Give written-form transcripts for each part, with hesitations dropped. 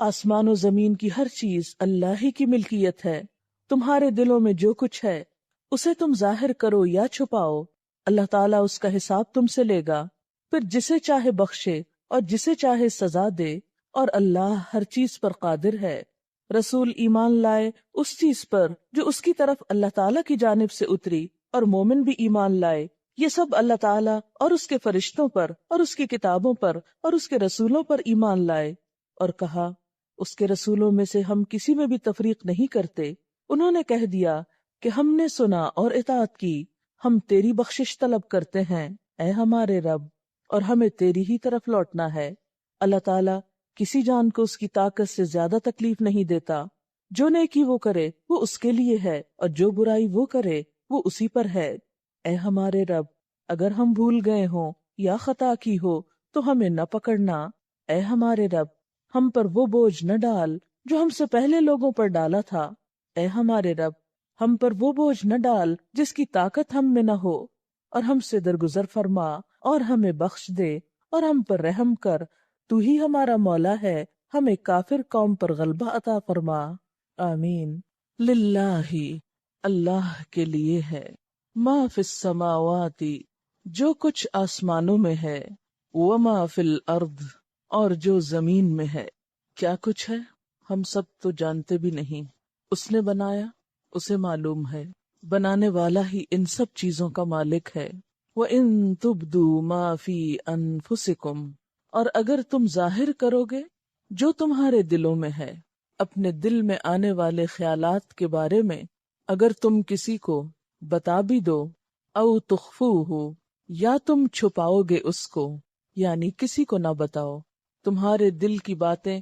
آسمان و زمین کی ہر چیز اللہ ہی کی ملکیت ہے، تمہارے دلوں میں جو کچھ ہے اسے تم ظاہر کرو یا چھپاؤ، اللہ تعالیٰ اس کا حساب تم سے لے گا، پھر جسے چاہے بخشے اور جسے چاہے سزا دے، اور اللہ ہر چیز پر قادر ہے۔ رسول ایمان لائے اس چیز پر جو اس کی طرف اللہ تعالیٰ کی جانب سے اتری، اور مومن بھی ایمان لائے، یہ سب اللہ تعالیٰ اور اس کے فرشتوں پر اور اس کی کتابوں پر اور اس کے رسولوں پر ایمان لائے، اور کہا اس کے رسولوں میں سے ہم کسی میں بھی تفریق نہیں کرتے۔ انہوں نے کہہ دیا کہ ہم نے سنا اور اطاعت کی، ہم تیری بخشش طلب کرتے ہیں اے ہمارے رب، اور ہمیں تیری ہی طرف لوٹنا ہے۔ اللہ تعالیٰ کسی جان کو اس کی طاقت سے زیادہ تکلیف نہیں دیتا، جو نیکی وہ کرے وہ اس کے لیے ہے، اور جو برائی وہ کرے وہ اسی پر ہے۔ اے ہمارے رب، اگر ہم بھول گئے ہوں یا خطا کی ہو تو ہمیں نہ پکڑنا۔ اے ہمارے رب، ہم پر وہ بوجھ نہ ڈال جو ہم سے پہلے لوگوں پر ڈالا تھا۔ اے ہمارے رب، ہم پر وہ بوجھ نہ ڈال جس کی طاقت ہم میں نہ ہو، اور ہم سے درگزر فرما اور ہمیں بخش دے اور ہم پر رحم کر، تو ہی ہمارا مولا ہے، ہمیں کافر قوم پر غلبہ عطا فرما۔ آمین۔ للہ، اللہ کے لیے ہے، ما فی السماوات، جو کچھ آسمانوں میں ہے، وما فی الارض، اور جو زمین میں ہے۔ کیا کچھ ہے ہم سب تو جانتے بھی نہیں، اس نے بنایا اسے معلوم ہے، بنانے والا ہی ان سب چیزوں کا مالک ہے۔ وَإِن تُبْدُوا مَا فِي أَنفُسِكُمْ، اور اگر تم ظاہر کرو گے جو تمہارے دلوں میں ہے، اپنے دل میں آنے والے خیالات کے بارے میں اگر تم کسی کو بتا بھی دو، او تخفوہ، یا تم چھپاؤ گے اس کو، یعنی کسی کو نہ بتاؤ، تمہارے دل کی باتیں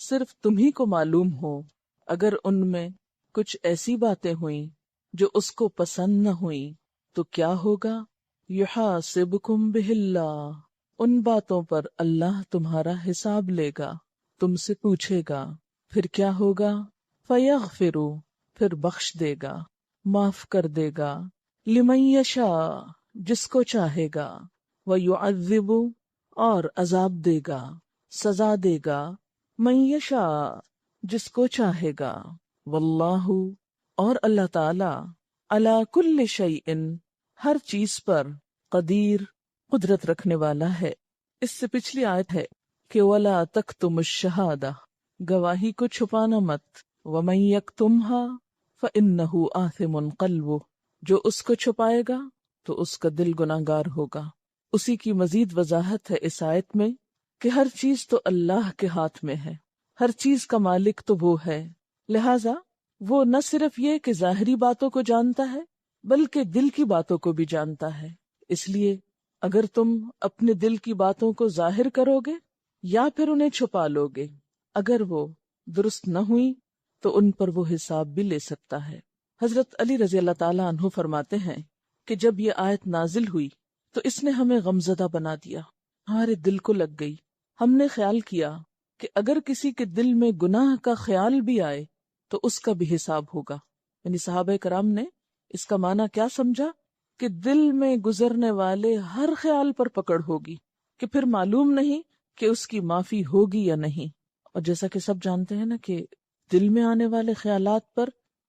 صرف تمہیں کو معلوم ہو، اگر ان میں کچھ ایسی باتیں ہوئیں جو اس کو پسند نہ ہوئیں تو کیا ہوگا؟ یحاسبکم بہ اللہ، ان باتوں پر اللہ تمہارا حساب لے گا، تم سے پوچھے گا، پھر کیا ہوگا؟ فیغفر، پھر بخش دے گا، معاف کر دے گا، لمن یشاء، جس کو چاہے گا، ویعذب، اور عذاب دے گا، سزا دے گا، من یشاء، جس کو چاہے گا، واللہ، اور اللہ تعالی، علی کل شیء، ہر چیز پر، قدیر، قدرت رکھنے والا ہے۔ اس سے پچھلی آیت ہے کہ وَلَا تَكْتُمُ الشَّهَادَةَ، گواہی کو چھپانا مت، وَمَن يَكْتُمْهَا فَإِنَّهُ آثِمٌ قَلْبُهُ، جو اس کو چھپائے گا تو اس کا دل گناہگار ہوگا۔ اسی کی مزید وضاحت ہے اس آیت میں کہ ہر چیز تو اللہ کے ہاتھ میں ہے، ہر چیز کا مالک تو وہ ہے، لہذا وہ نہ صرف یہ کہ ظاہری باتوں کو جانتا ہے بلکہ دل کی باتوں کو بھی جانتا ہے۔ اس لیے اگر تم اپنے دل کی باتوں کو ظاہر کرو گے یا پھر انہیں چھپا لو گے، اگر وہ درست نہ ہوئی تو ان پر وہ حساب بھی لے سکتا ہے۔ حضرت علی رضی اللہ تعالیٰ عنہ فرماتے ہیں کہ جب یہ آیت نازل ہوئی تو اس نے ہمیں غمزدہ بنا دیا، ہمارے دل کو لگ گئی۔ ہم نے خیال کیا کہ اگر کسی کے دل میں گناہ کا خیال بھی آئے تو اس کا بھی حساب ہوگا۔ یعنی صحابہ کرام نے اس کا معنی کیا سمجھا کہ دل میں گزرنے والے ہر خیال پر پکڑ ہوگی، کہ پھر معلوم نہیں کہ اس کی معافی ہوگی یا نہیں۔ اور جیسا کہ سب جانتے ہیں نا کہ دل میں آنے والے خیالات پر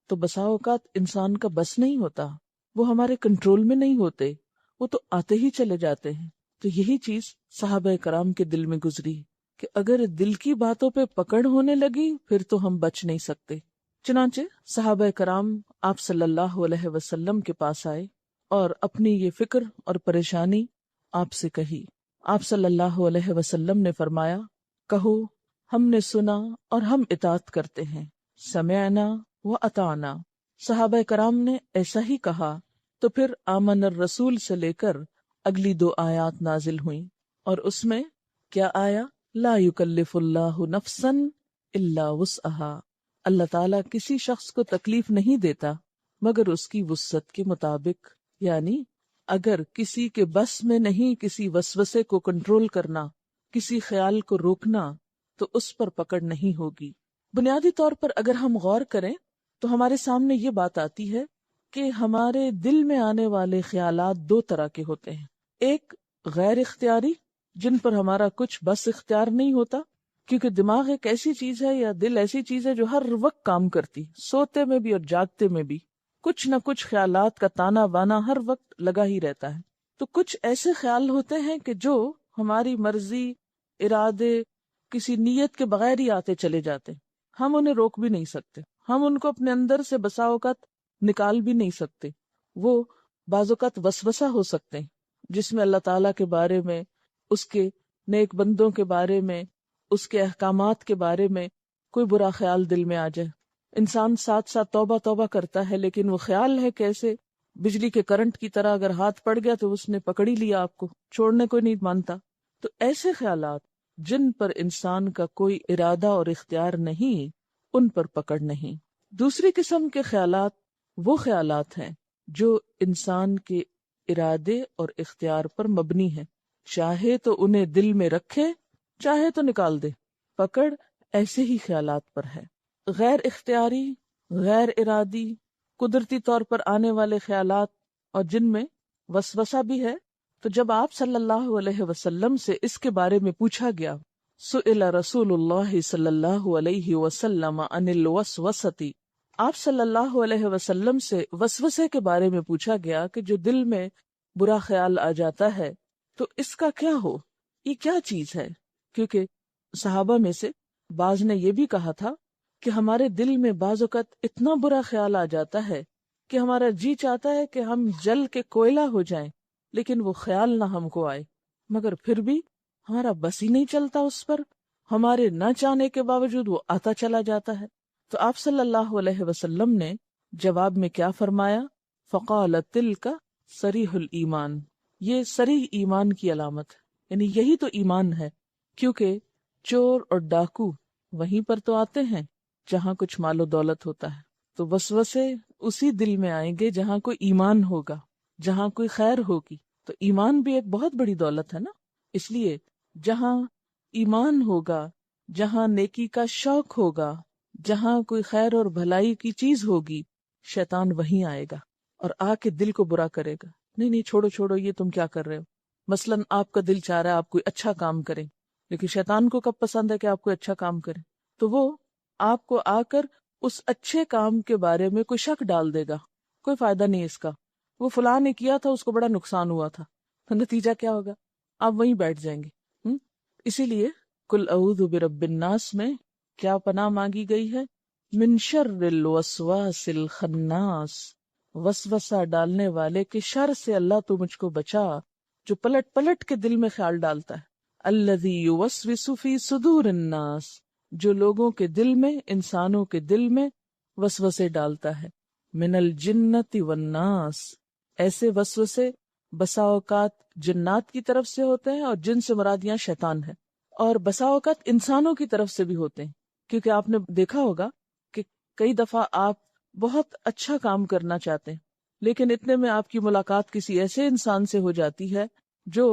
تو بسا اوقات انسان کا بس نہیں ہوتا، وہ ہمارے کنٹرول میں نہیں ہوتے، وہ تو آتے ہی چلے جاتے ہیں۔ تو یہی چیز صحابہ کرام کے دل میں گزری کہ اگر دل کی باتوں پہ پکڑ ہونے لگی پھر تو ہم بچ نہیں سکتے۔ چنانچہ صحابہ کرام آپ صلی اللہ علیہ وسلم کے پاس آئے اور اپنی یہ فکر اور پریشانی آپ سے کہی۔ آپ صلی اللہ علیہ وسلم نے فرمایا، کہو ہم نے سنا اور ہم اطاعت کرتے ہیں، سمعنا و اطعنا۔ صحابہ کرام نے ایسا ہی کہا تو پھر آمن الرسول سے لے کر اگلی 2 آیات نازل ہوئیں، اور اس میں کیا آیا؟ لا یکلف اللہ نفسا الا وسعها، اللہ تعالیٰ کسی شخص کو تکلیف نہیں دیتا مگر اس کی وسعت کے مطابق، یعنی اگر کسی کے بس میں نہیں کسی وسوسے کو کنٹرول کرنا، کسی خیال کو روکنا، تو اس پر پکڑ نہیں ہوگی۔ بنیادی طور پر اگر ہم غور کریں تو ہمارے سامنے یہ بات آتی ہے کہ ہمارے دل میں آنے والے خیالات 2 طرح کے ہوتے ہیں۔ ایک غیر اختیاری، جن پر ہمارا کچھ بس اختیار نہیں ہوتا، کیونکہ دماغ ایک ایسی چیز ہے یا دل ایسی چیز ہے جو ہر وقت کام کرتی، سوتے میں بھی اور جاگتے میں بھی کچھ نہ کچھ خیالات کا تانا بانا ہر وقت لگا ہی رہتا ہے۔ تو کچھ ایسے خیال ہوتے ہیں کہ جو ہماری مرضی، ارادے، کسی نیت کے بغیر ہی آتے چلے جاتے، ہم انہیں روک بھی نہیں سکتے، ہم ان کو اپنے اندر سے بسا اوقات نکال بھی نہیں سکتے۔ وہ بعض اوقات وسوسہ ہو سکتے ہیں جس میں اللہ تعالیٰ کے بارے میں، اس کے نیک بندوں کے بارے میں، اس کے احکامات کے بارے میں کوئی برا خیال دل میں آ جائے۔ انسان ساتھ ساتھ توبہ توبہ کرتا ہے، لیکن وہ خیال ہے کیسے بجلی کے کرنٹ کی طرح اگر ہاتھ پڑ گیا تو اس نے پکڑ ہی لیا، آپ کو چھوڑنے کو نہیں مانتا۔ تو ایسے خیالات جن پر انسان کا کوئی ارادہ اور اختیار نہیں، ان پر پکڑ نہیں۔ دوسری قسم کے خیالات وہ خیالات ہیں جو انسان کے ارادے اور اختیار پر مبنی ہیں، چاہے تو انہیں دل میں رکھے، چاہے تو نکال دے، پکڑ ایسے ہی خیالات پر ہے۔ غیر اختیاری، غیر ارادی، قدرتی طور پر آنے والے خیالات اور جن میں وسوسہ بھی ہے، تو جب آپ صلی اللہ علیہ وسلم سے اس کے بارے میں پوچھا گیا، سئل رسول اللہ صلی اللہ علیہ وسلم عن الوسوسۃ، آپ صلی اللہ علیہ وسلم سے وسوسے کے بارے میں پوچھا گیا کہ جو دل میں برا خیال آ جاتا ہے تو اس کا کیا ہو، یہ کیا چیز ہے؟ کیونکہ صحابہ میں سے بعض نے یہ بھی کہا تھا کہ ہمارے دل میں بعض اوقات اتنا برا خیال آ جاتا ہے کہ ہمارا جی چاہتا ہے کہ ہم جل کے کوئلہ ہو جائیں، لیکن وہ خیال نہ ہم کو آئے، مگر پھر بھی ہمارا بس ہی نہیں چلتا اس پر، ہمارے نہ چاہنے کے باوجود وہ آتا چلا جاتا ہے۔ تو آپ صلی اللہ علیہ وسلم نے جواب میں کیا فرمایا؟ فقال تلک صریح الایمان، یہ صریح ایمان کی علامت ہے، یعنی یہی تو ایمان ہے، کیونکہ چور اور ڈاکو وہیں پر تو آتے ہیں جہاں کچھ مال و دولت ہوتا ہے، تو وسوسے اسی دل میں آئیں گے جہاں کوئی ایمان ہوگا، جہاں کوئی خیر ہوگی۔ تو ایمان بھی ایک بہت بڑی دولت ہے نا، اس لیے جہاں ایمان ہوگا، جہاں نیکی کا شوق ہوگا، جہاں کوئی خیر اور بھلائی کی چیز ہوگی، شیطان وہیں آئے گا اور آ کے دل کو برا کرے گا، نہیں نہیں چھوڑو چھوڑو، یہ تم کیا کر رہے ہو۔ مثلاً آپ کا دل چاہ رہا ہے آپ کوئی اچھا کام کریں، لیکن شیطان کو کب پسند ہے کہ آپ کوئی اچھا کام کریں؟ تو وہ آپ کو آ کر اس اچھے کام کے بارے میں کوئی شک ڈال دے گا، کوئی فائدہ نہیں اس کا، وہ فلاں نے کیا تھا، اس کو بڑا نقصان ہوا تھا، تو نتیجہ کیا ہوگا؟ آپ وہیں بیٹھ جائیں گے۔ اسی لیے قل اعوذ برب الناس میں کیا پناہ مانگی گئی ہے؟ من شر الوسواس الخناس، وسوسہ ڈالنے والے کے شر سے اللہ تو مجھ کو بچا، جو پلٹ پلٹ کے دل میں خیال ڈالتا ہے۔ الذی یوسوس فی صدور الناس، جو لوگوں کے دل میں، انسانوں کے دل میں وسوسے ڈالتا ہے۔ من الجنت والناس، ایسے وسوسے بسا اوقات جنات کی طرف سے ہوتے ہیں، اور جن سے مراد یہاں شیطان ہے، اور بسا اوقات انسانوں کی طرف سے بھی ہوتے ہیں، کیونکہ آپ نے دیکھا ہوگا کہ کئی دفعہ آپ بہت اچھا کام کرنا چاہتے ہیں، لیکن اتنے میں آپ کی ملاقات کسی ایسے انسان سے ہو جاتی ہے جو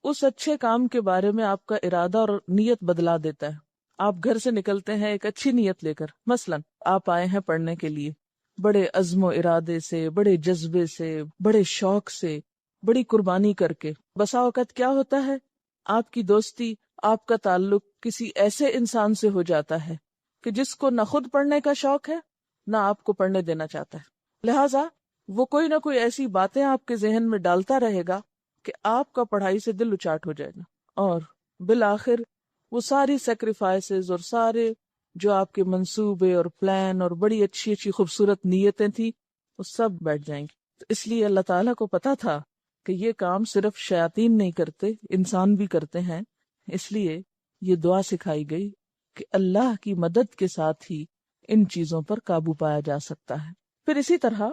اس اچھے کام کے بارے میں آپ کا ارادہ اور نیت بدلا دیتا ہے۔ آپ گھر سے نکلتے ہیں ایک اچھی نیت لے کر، مثلاً آپ آئے ہیں پڑھنے کے لیے، بڑے عزم و ارادے سے، بڑے جذبے سے، بڑے شوق سے، بڑی قربانی کر کے، بسا اوقات کیا ہوتا ہے آپ کی دوستی، آپ کا تعلق کسی ایسے انسان سے ہو جاتا ہے کہ جس کو نہ خود پڑھنے کا شوق ہے، نہ آپ کو پڑھنے دینا چاہتا ہے، لہٰذا وہ کوئی نہ کوئی ایسی باتیں آپ کے ذہن میں ڈالتا رہے گا کہ آپ کا پڑھائی سے دل اچاٹ ہو جائے گا، اور بالآخر وہ ساری سیکریفائسز اور سارے جو آپ کے منصوبے اور پلان اور بڑی اچھی اچھی خوبصورت نیتیں تھیں، وہ سب بیٹھ جائیں گی۔ تو اس لیے اللہ تعالیٰ کو پتا تھا کہ یہ کام صرف شیاطین نہیں کرتے، انسان بھی کرتے ہیں، اس لیے یہ دعا سکھائی گئی کہ اللہ کی مدد کے ساتھ ہی ان چیزوں پر قابو پایا جا سکتا ہے۔ پھر اسی طرح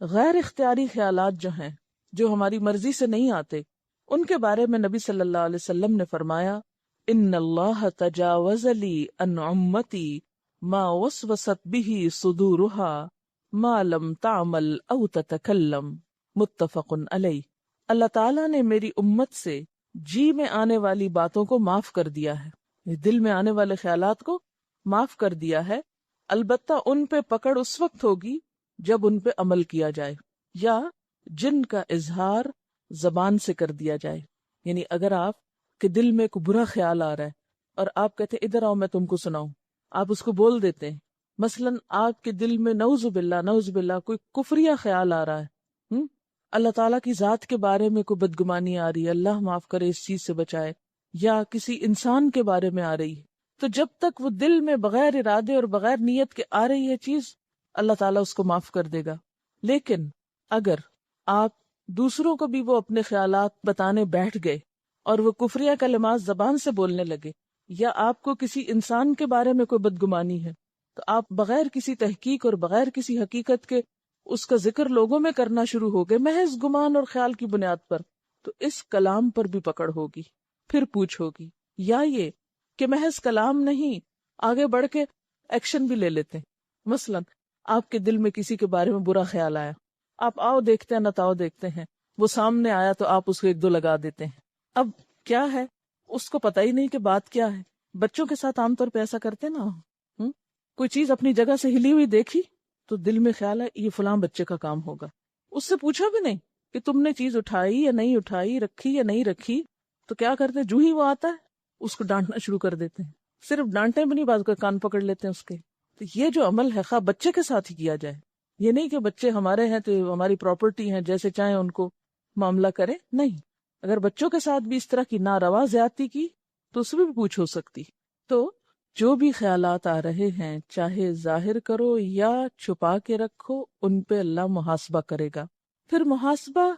غیر اختیاری خیالات جو ہیں، جو ہماری مرضی سے نہیں آتے، ان کے بارے میں نبی صلی اللہ علیہ وسلم نے فرمایا، ان اللہ تجاوز لی عن امتی ما وسوست به صدورها ما لم تعمل او تتکلم، متفق علیہ۔ اللہ تعالیٰ نے میری امت سے جی میں آنے والی باتوں کو معاف کر دیا ہے، دل میں آنے والے خیالات کو معاف کر دیا ہے، البتہ ان پہ پکڑ اس وقت ہوگی جب ان پہ عمل کیا جائے، یا جن کا اظہار زبان سے کر دیا جائے۔ یعنی اگر آپ کے دل میں کوئی برا خیال آ رہا ہے اور آپ کہتے ادھر آؤ میں تم کو سناؤں، آپ اس کو بول دیتے ہیں. مثلاً آپ کے دل میں نعوذ باللہ کوئی کفریہ خیال آ رہا ہے، اللہ تعالیٰ کی ذات کے بارے میں کوئی بدگمانی آ رہی ہے، اللہ معاف کرے اس چیز سے بچائے، یا کسی انسان کے بارے میں آ رہی ہے، تو جب تک وہ دل میں بغیر ارادے اور بغیر نیت کے آ رہی ہے چیز، اللہ تعالیٰ اس کو معاف کر دے گا. لیکن اگر آپ دوسروں کو بھی وہ اپنے خیالات بتانے بیٹھ گئے اور وہ کفریہ کلمات زبان سے بولنے لگے، یا آپ کو کسی انسان کے بارے میں کوئی بدگمانی ہے، تو آپ بغیر کسی تحقیق اور بغیر کسی حقیقت کے اس کا ذکر لوگوں میں کرنا شروع ہو گئے محض گمان اور خیال کی بنیاد پر، تو اس کلام پر بھی پکڑ ہوگی، پھر پوچھ ہوگی. یا یہ کہ محض کلام نہیں، آگے بڑھ کے ایکشن بھی لے لیتے ہیں. مثلا آپ کے دل میں کسی کے بارے میں برا خیال آیا، آپ آؤ دیکھتے ہیں نتاؤ دیکھتے ہیں، وہ سامنے آیا تو آپ اس کو ایک دو لگا دیتے ہیں. اب کیا ہے، اس کو پتہ ہی نہیں کہ بات کیا ہے. بچوں کے ساتھ عام طور پہ ایسا کرتے نا، کوئی چیز اپنی جگہ سے ہلی ہوئی دیکھی تو دل میں خیال ہے یہ فلاں بچے کا کام ہوگا، اس سے پوچھا بھی نہیں کہ تم نے چیز اٹھائی یا نہیں اٹھائی، رکھی یا نہیں رکھی، تو کیا کرتے جو ہی وہ آتا ہے اس کو ڈانٹنا شروع کر دیتے ہیں. صرف ڈانٹے بھی نہیں، بعض کا کان پکڑ لیتے ہیں اس کے. تو یہ جو عمل ہے خواہ بچے کے ساتھ ہی کیا جائے، یہ نہیں کہ بچے ہمارے ہیں تو ہماری پراپرٹی ہیں جیسے چاہیں ان کو معاملہ کریں، نہیں. اگر بچوں کے ساتھ بھی اس طرح کی ناروا زیادتی کی تو اس میں بھی پوچھ ہو سکتی. تو جو بھی خیالات آ رہے ہیں چاہے ظاہر کرو یا چھپا کے رکھو، ان پہ اللہ محاسبہ کرے گا. پھر محاسبہ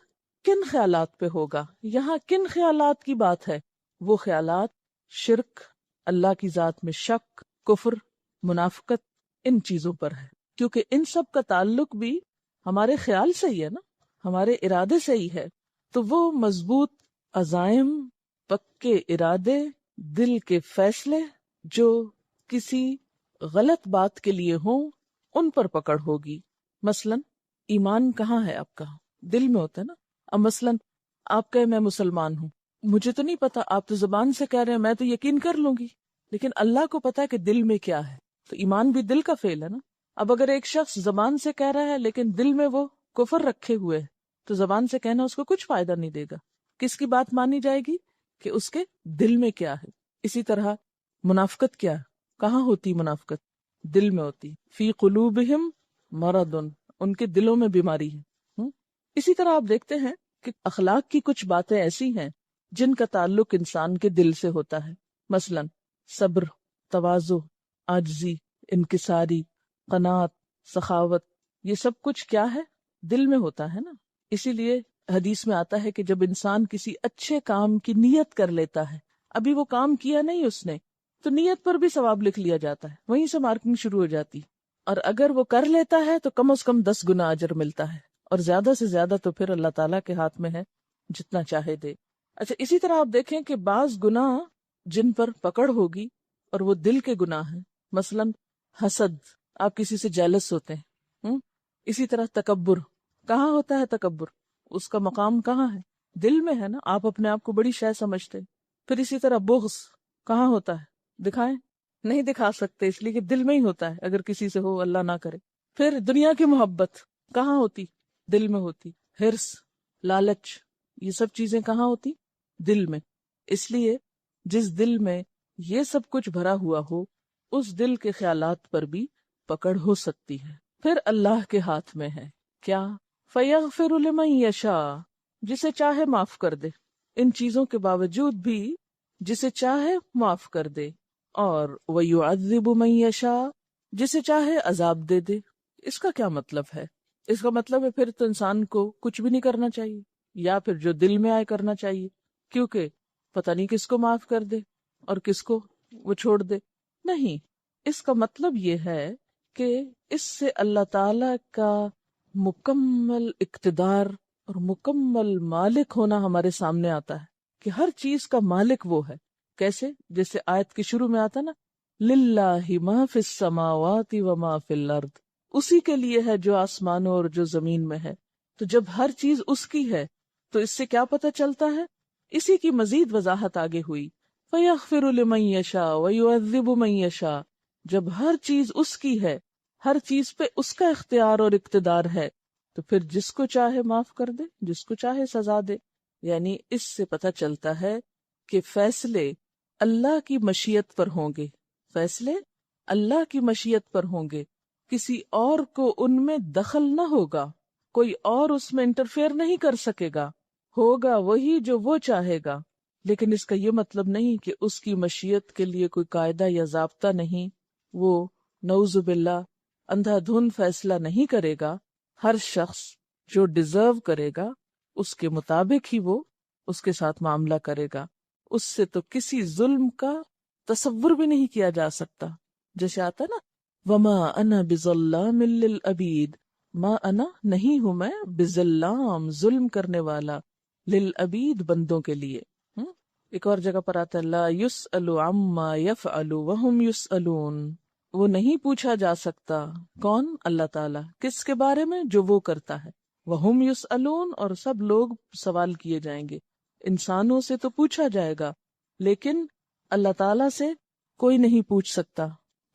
کن خیالات پہ ہوگا؟ یہاں کن خیالات کی بات ہے؟ وہ خیالات شرک، اللہ کی ذات میں شک، کفر، منافقت، ان چیزوں پر ہے، کیونکہ ان سب کا تعلق بھی ہمارے خیال سے ہی ہے نا، ہمارے ارادے سے ہی ہے. تو وہ مضبوط عزائم، پکے ارادے، دل کے فیصلے جو کسی غلط بات کے لیے ہوں، ان پر پکڑ ہوگی. مثلاً ایمان کہاں ہے آپ کا؟ دل میں ہوتا ہے نا. اب مثلاً آپ کہے میں مسلمان ہوں، مجھے تو نہیں پتا، آپ تو زبان سے کہہ رہے ہیں، میں تو یقین کر لوں گی، لیکن اللہ کو پتا ہے کہ دل میں کیا ہے. تو ایمان بھی دل کا فعل ہے نا. اب اگر ایک شخص زبان سے کہہ رہا ہے لیکن دل میں وہ کفر رکھے ہوئے ہے، تو زبان سے کہنا اس کو کچھ فائدہ نہیں دے گا. کس کی بات مانی جائے گی؟ کہ اس کے دل میں کیا ہے. اسی طرح منافقت کیا ہے؟ کہاں ہوتی منافقت؟ دل میں ہوتی. فی قلوبہم مرض، ان کے دلوں میں بیماری ہے. اسی طرح آپ دیکھتے ہیں کہ اخلاق کی کچھ باتیں ایسی ہیں جن کا تعلق انسان کے دل سے ہوتا ہے. مثلا صبر، تواضع، عاجزی، انکساری، قناعت، سخاوت، یہ سب کچھ کیا ہے؟ دل میں ہوتا ہے نا. اسی لیے حدیث میں آتا ہے کہ جب انسان کسی اچھے کام کی نیت کر لیتا ہے، ابھی وہ کام کیا نہیں اس نے، تو نیت پر بھی ثواب لکھ لیا جاتا ہے، وہیں سے مارکنگ شروع ہو جاتی. اور اگر وہ کر لیتا ہے تو کم از کم 10 گنا اجر ملتا ہے، اور زیادہ سے زیادہ تو پھر اللہ تعالیٰ کے ہاتھ میں ہے، جتنا چاہے دے. اچھا، اسی طرح آپ دیکھیں کہ بعض گناہ جن پر پکڑ ہوگی اور وہ دل کے گناہ ہیں، مثلا حسد، آپ کسی سے جیلس ہوتے ہیں. اسی طرح تکبر، کہاں ہوتا ہے تکبر؟ اس کا مقام کہاں ہے؟ دل میں ہے نا. آپ اپنے آپ کو بڑی شے سمجھتے. پھر اسی طرح بغض کہاں ہوتا ہے؟ دکھائیں؟ نہیں دکھا سکتے، اس لیے کہ دل میں ہی ہوتا ہے، اگر کسی سے ہو، اللہ نہ کرے. پھر دنیا کی محبت کہاں ہوتی؟ دل میں ہوتی. حرص، لالچ، یہ سب چیزیں کہاں ہوتی؟ دل میں. اس لیے جس دل میں یہ سب کچھ بھرا ہوا ہو، اس دل کے خیالات پر بھی پکڑ ہو سکتی ہے. پھر اللہ کے ہاتھ میں ہے کیا؟ فَيَغْفِرُ لِمَن يَشَاءُ، جسے چاہے معاف کر دے. ان چیزوں کے باوجود بھی جسے چاہے معاف کر دے. اور وَيُعَذِّبُ مَن يَشَاءُ، جسے چاہے عذاب دے دے. اس کا کیا مطلب ہے؟ اس کا مطلب ہے پھر تو انسان کو کچھ بھی نہیں کرنا چاہیے، یا پھر جو دل میں آئے کرنا چاہیے، کیونکہ پتہ نہیں کس کو معاف کر دے اور کس کو وہ چھوڑ دے. نہیں، اس کا مطلب یہ ہے کہ اس سے اللہ تعالی کا مکمل اقتدار اور مکمل مالک ہونا ہمارے سامنے آتا ہے، کہ ہر چیز کا مالک وہ ہے. کیسے؟ جیسے آیت کے شروع میں آتا نا، للہ ما فی السماوات وما فی الارض، اسی کے لیے ہے جو آسمانوں اور جو زمین میں ہے. تو جب ہر چیز اس کی ہے تو اس سے کیا پتہ چلتا ہے؟ اسی کی مزید وضاحت آگے ہوئی. فَيَغْفِرُ لِمَن يَشَاءُ وَيُعَذِّبُ مَن يَشَاءُ، جب ہر چیز اس کی ہے، ہر چیز پہ اس کا اختیار اور اقتدار ہے، تو پھر جس کو چاہے معاف کر دے، جس کو چاہے سزا دے. یعنی اس سے پتہ چلتا ہے کہ فیصلے اللہ کی مشیت پر ہوں گے، فیصلے اللہ کی مشیت پر ہوں گے، کسی اور کو ان میں دخل نہ ہوگا، کوئی اور اس میں انٹرفیئر نہیں کر سکے گا، ہوگا وہی جو وہ چاہے گا۔ لیکن اس کا یہ مطلب نہیں کہ اس کی مشیت کے لیے کوئی قاعدہ یا ضابطہ نہیں، وہ نعوذ باللہ اندھا دھند فیصلہ نہیں کرے گا۔ ہر شخص جو ڈیزرو کرے گا اس کے مطابق ہی وہ اس کے ساتھ معاملہ کرے گا، اس سے تو کسی ظلم کا تصور بھی نہیں کیا جا سکتا۔ جیسے آتا نا وما انا بظلام للعبید، ما انا نہیں ہوں میں بظلام ظلم کرنے والا، للعبید بندوں کے لیے۔ ایک اور جگہ پر آتا ہے لا یسأل عما یفعل وہم یسألون، وہ نہیں پوچھا جا سکتا، کون؟ اللہ تعالیٰ، کس کے بارے میں؟ جو وہ کرتا ہے، وہم یسألون، اور سب لوگ سوال کیے جائیں گے۔ انسانوں سے تو پوچھا جائے گا لیکن اللہ تعالیٰ سے کوئی نہیں پوچھ سکتا۔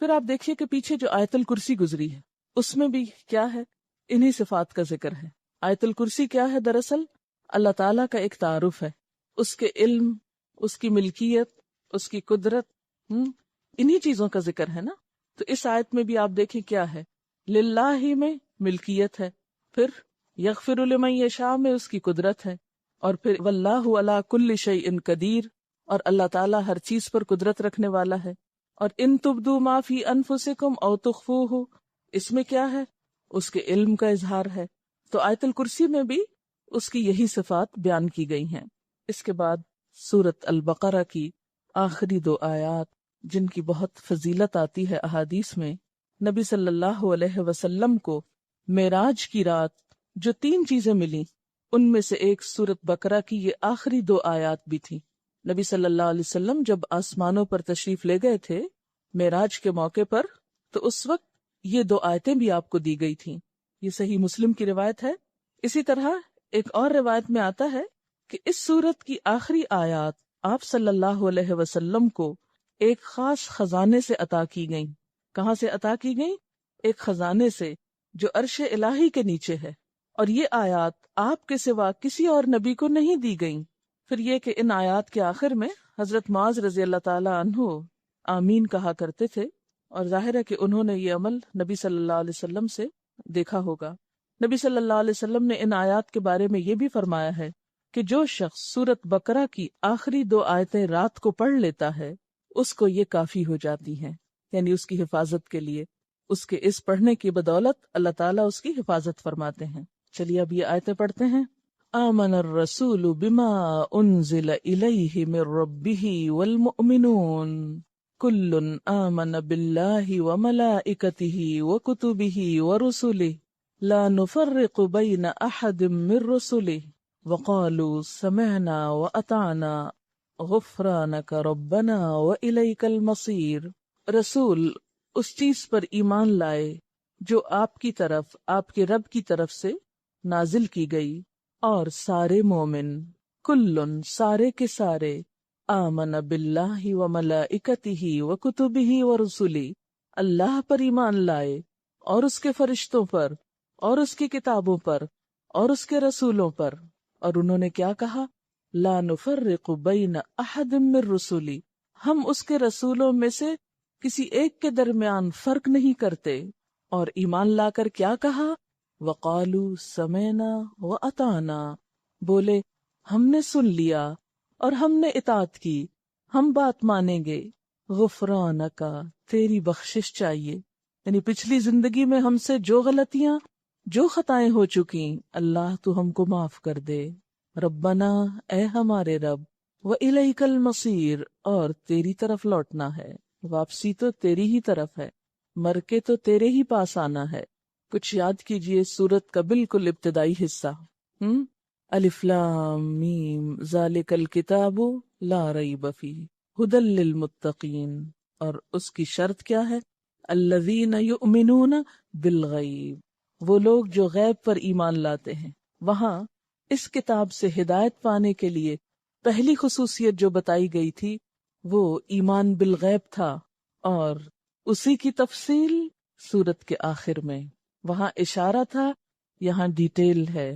پھر آپ دیکھیے کہ پیچھے جو آیت الکرسی گزری ہے اس میں بھی کیا ہے؟ انہی صفات کا ذکر ہے۔ آیت الکرسی کیا ہے؟ دراصل اللہ تعالیٰ کا ایک تعارف ہے، اس کے علم، اس کی ملکیت، اس کی قدرت، انہی چیزوں کا ذکر ہے نا۔ تو اس آیت میں بھی آپ دیکھیں کیا ہے، للہ میں ملکیت ہے، پھر یغفر لمن یشاء میں اس کی قدرت ہے، اور پھر واللہ علی کل شیء قدیر، اور اللہ تعالیٰ ہر چیز پر قدرت رکھنے والا ہے۔ اور ان تبدوا ما فی انفسکم او تخفوہ، اس میں کیا ہے؟ اس کے علم کا اظہار ہے۔ تو آیت الکرسی میں بھی اس کی یہی صفات بیان کی گئی ہیں۔ اس کے بعد سورۃ البقرہ کی آخری 2 آیات جن کی بہت فضیلت آتی ہے احادیث میں، نبی صلی اللہ علیہ وسلم کو معراج کی رات جو 3 چیزیں ملی ان میں سے ایک سورۃ بقرہ کی یہ آخری 2 آیات بھی تھی۔ نبی صلی اللہ علیہ وسلم جب آسمانوں پر تشریف لے گئے تھے معراج کے موقع پر، تو اس وقت یہ 2 آیتیں بھی آپ کو دی گئی تھیں۔ یہ صحیح مسلم کی روایت ہے۔ اسی طرح ایک اور روایت میں آتا ہے کہ اس سورت کی آخری آیات آپ صلی اللہ علیہ وسلم کو ایک خاص خزانے سے عطا کی گئیں۔ کہاں سے عطا کی گئیں؟ ایک خزانے سے جو عرش الہی کے نیچے ہے، اور یہ آیات آپ کے سوا کسی اور نبی کو نہیں دی گئیں۔ پھر یہ کہ ان آیات کے آخر میں حضرت معاذ رضی اللہ تعالی عنہ آمین کہا کرتے تھے، اور ظاہر ہے کہ انہوں نے یہ عمل نبی صلی اللہ علیہ وسلم سے دیکھا ہوگا۔ نبی صلی اللہ علیہ وسلم نے ان آیات کے بارے میں یہ بھی فرمایا ہے کہ جو شخص سورۃ بقرہ کی آخری 2 آیتیں رات کو پڑھ لیتا ہے اس کو یہ کافی ہو جاتی ہیں، یعنی اس کی حفاظت کے لیے، اس کے اس پڑھنے کی بدولت اللہ تعالیٰ اس کی حفاظت فرماتے ہیں۔ چلیے اب یہ آیتیں پڑھتے ہیں۔ آمن الرسول بما انزل الیہ من ربہ والمؤمنون کل آمن باللہ وملائکتہ وکتبہ ورسلہ لا نفرق بین احد من رسلہ وقالوا سمعنا واطعنا غفرانک ربنا والیک المصیر۔ رسول اس چیز پر ایمان لائے جو آپ کی طرف، آپ کے رب کی طرف سے نازل کی گئی، اور سارے مومن، کلن سارے کے سارے، آمن باللہ وملائکتہ وکتبہ ورسلہ اللہ پر ایمان لائے اور اس کے فرشتوں پر اور اس کی کتابوں پر اور اس کے رسولوں پر، اور انہوں نے کیا کہا؟ لا نفرق بین احد من رسلی، ہم اس کے رسولوں میں سے کسی ایک کے درمیان فرق نہیں کرتے۔ اور ایمان لا کر کیا کہا؟ وقالوا سمعنا واطعنا، بولے ہم نے سن لیا اور ہم نے اطاعت کی، ہم بات مانیں گے۔ غفرانک، تیری بخشش چاہیے، یعنی پچھلی زندگی میں ہم سے جو غلطیاں، جو خطائیں ہو چکی، اللہ تو ہم کو معاف کر دے۔ ربنا، اے ہمارے رب، وإلیک المصیر، اور تیری طرف لوٹنا ہے، واپسی تو تیری ہی طرف ہے، مر کے تو تیرے ہی پاس آنا ہے۔ کچھ یاد کیجئے سورت کا بالکل ابتدائی حصہ، الف لام میم ذالک الکتاب لا ریب فیہ ھدی للمتقین، اور اس کی شرط کیا ہے؟ الذین یؤمنون بالغیب، وہ لوگ جو غیب پر ایمان لاتے ہیں۔ وہاں اس کتاب سے ہدایت پانے کے لیے پہلی خصوصیت جو بتائی گئی تھی وہ ایمان بالغیب تھا، اور اسی کی تفصیل سورت کے آخر میں۔ وہاں اشارہ تھا، یہاں ڈیٹیل ہے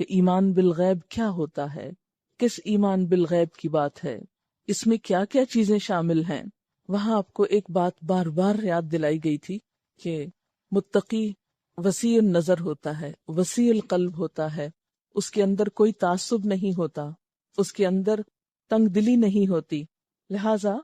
کہ ایمان بالغیب کیا ہوتا ہے، کس ایمان بالغیب کی بات ہے۔ اس میں کیا کیا چیزیں شامل ہیں. وہاں آپ کو ایک بات بار بار یاد دلائی گئی تھی کہ متقی وسیع النظر ہوتا ہے، وسیع القلب ہوتا ہے، اس کے اندر کوئی تعصب نہیں ہوتا، اس کے اندر تنگ دلی نہیں ہوتی، لہذا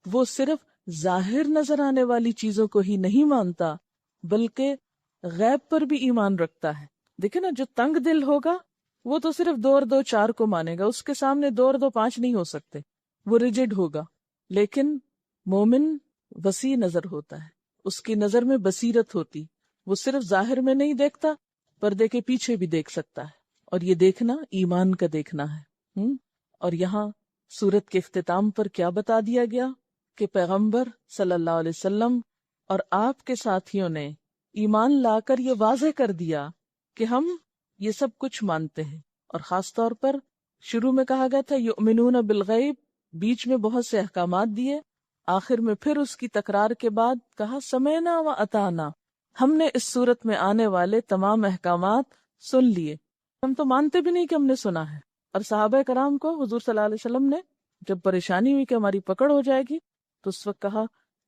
وہ صرف ظاہر نظر آنے والی چیزوں کو ہی نہیں مانتا بلکہ غیب پر بھی ایمان رکھتا ہے. دیکھیں نا، جو تنگ دل ہوگا وہ تو صرف 2 اور 2 4 کو مانے گا، اس کے سامنے 2 اور 2 5 نہیں ہو سکتے، وہ ریجڈ ہوگا. لیکن مومن وسیع نظر ہوتا ہے، اس کی نظر میں بصیرت ہوتی، وہ صرف ظاہر میں نہیں دیکھتا، پردے کے پیچھے بھی دیکھ سکتا ہے، اور یہ دیکھنا ایمان کا دیکھنا ہے. اور یہاں سورت کے اختتام پر کیا بتا دیا گیا کہ پیغمبر صلی اللہ علیہ وسلم اور آپ کے ساتھیوں نے ایمان لا کر یہ واضح کر دیا کہ ہم یہ سب کچھ مانتے ہیں. اور خاص طور پر شروع میں کہا گیا تھا یؤمنون بالغیب، بیچ میں بہت سے احکامات دیے، آخر میں پھر اس کی تکرار کے بعد کہا سمعنا و اطعنا، ہم نے اس صورت میں آنے والے تمام احکامات سن لیے. ہم تو مانتے بھی نہیں کہ ہم نے سنا ہے. اور صحابہ کرام کو حضور صلی اللہ علیہ وسلم نے جب پریشانی ہوئی کہ ہماری پکڑ ہو جائے گی تو اس وقت کہا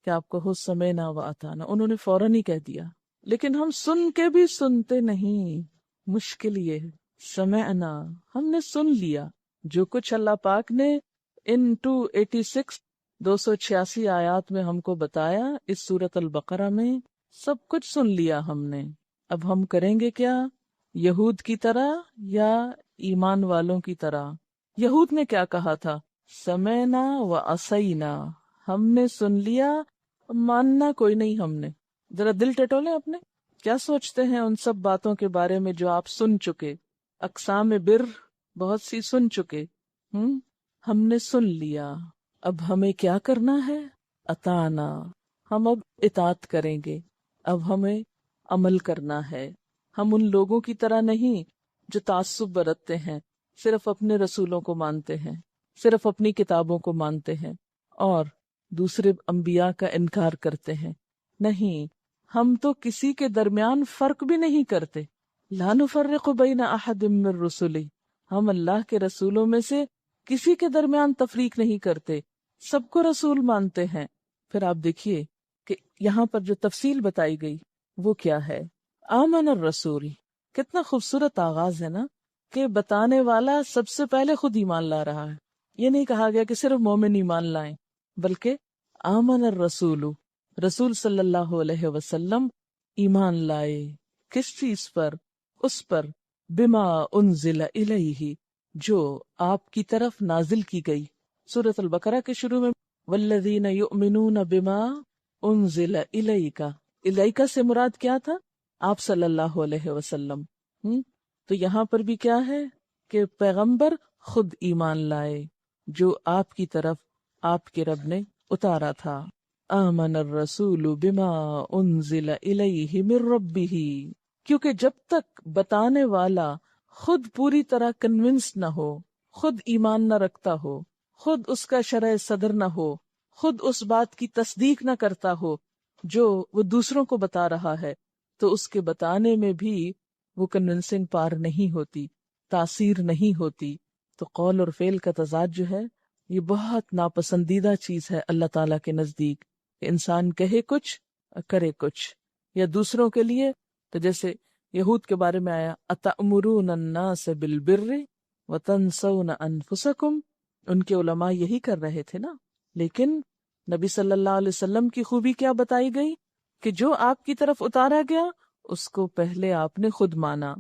کہ آپ کو سمعنا و اطعنا، انہوں نے فوراً ہی کہہ دیا. لیکن ہم سن کے بھی سنتے نہیں، مشکل یہ ہے. سمعنا، ہم نے سن لیا جو کچھ اللہ پاک نے ان 286 آیات میں ہم کو بتایا اس سورت البقرہ میں، سب کچھ سن لیا ہم نے. اب ہم کریں گے کیا؟ یہود کی طرح یا ایمان والوں کی طرح؟ یہود نے کیا کہا تھا؟ سمعنا و عصینا، ہم نے سن لیا، ماننا کوئی نہیں. ہم نے ذرا دل ٹٹولے اپنے، کیا سوچتے ہیں ان سب باتوں کے بارے میں جو آپ سن چکے؟ اقسام بر بہت سی سن چکے. ہم نے سن لیا، اب ہمیں کیا کرنا ہے؟ اطعنا، ہم اب اطاعت کریں گے، اب ہمیں عمل کرنا ہے. ہم ان لوگوں کی طرح نہیں جو تعصب برتتے ہیں، صرف اپنے رسولوں کو مانتے ہیں، صرف اپنی کتابوں کو مانتے ہیں اور دوسرے انبیاء کا انکار کرتے ہیں. نہیں، ہم تو کسی کے درمیان فرق بھی نہیں کرتے. لا نفرق بین احد من رسلی، ہم اللہ کے رسولوں میں سے کسی کے درمیان تفریق نہیں کرتے، سب کو رسول مانتے ہیں. پھر آپ دیکھیے کہ یہاں پر جو تفصیل بتائی گئی وہ کیا ہے. آمن الرسول، کتنا خوبصورت آغاز ہے نا، کہ بتانے والا سب سے پہلے خود ایمان لا رہا ہے. یہ نہیں کہا گیا کہ صرف مومن ایمان لائیں، بلکہ آمن الرسول، رسول صلی اللہ علیہ وسلم ایمان لائے. کس چیز پر؟ اس پر بما انزل الیہ، جو آپ کی طرف نازل کی گئی. سورۃ البقرہ کے شروع میں والذین یؤمنون بما انزل الیک، الیک سے مراد کیا تھا؟ آپ صلی اللہ علیہ وسلم. تو یہاں پر بھی کیا ہے کہ پیغمبر خود ایمان لائے جو آپ کی طرف آپ کے رب نے اتارا تھا. آمن الرسول بما انزل الیہ من ربہ، کیونکہ جب تک بتانے والا خود پوری طرح کنونس نہ ہو، خود ایمان نہ رکھتا ہو، خود اس کا شرح صدر نہ ہو، خود اس بات کی تصدیق نہ کرتا ہو جو وہ دوسروں کو بتا رہا ہے، تو اس کے بتانے میں بھی وہ کنونسنگ پار نہیں ہوتی، تاثیر نہیں ہوتی. تو قول اور فعل کا تضاد جو ہے یہ بہت ناپسندیدہ چیز ہے اللہ تعالیٰ کے نزدیک، کہ انسان کہے کچھ کرے کچھ. یا دوسروں کے لیے تو جیسے یہود کے بارے میں آیا اتأمرون الناس بالبر وتنسون انفسکم، ان کے علماء یہی کر رہے تھے نا. لیکن نبی صلی اللہ علیہ وسلم کی خوبی کیا بتائی گئی کہ جو آپ کی طرف اتارا گیا اس کو پہلے آپ نے خود مانا.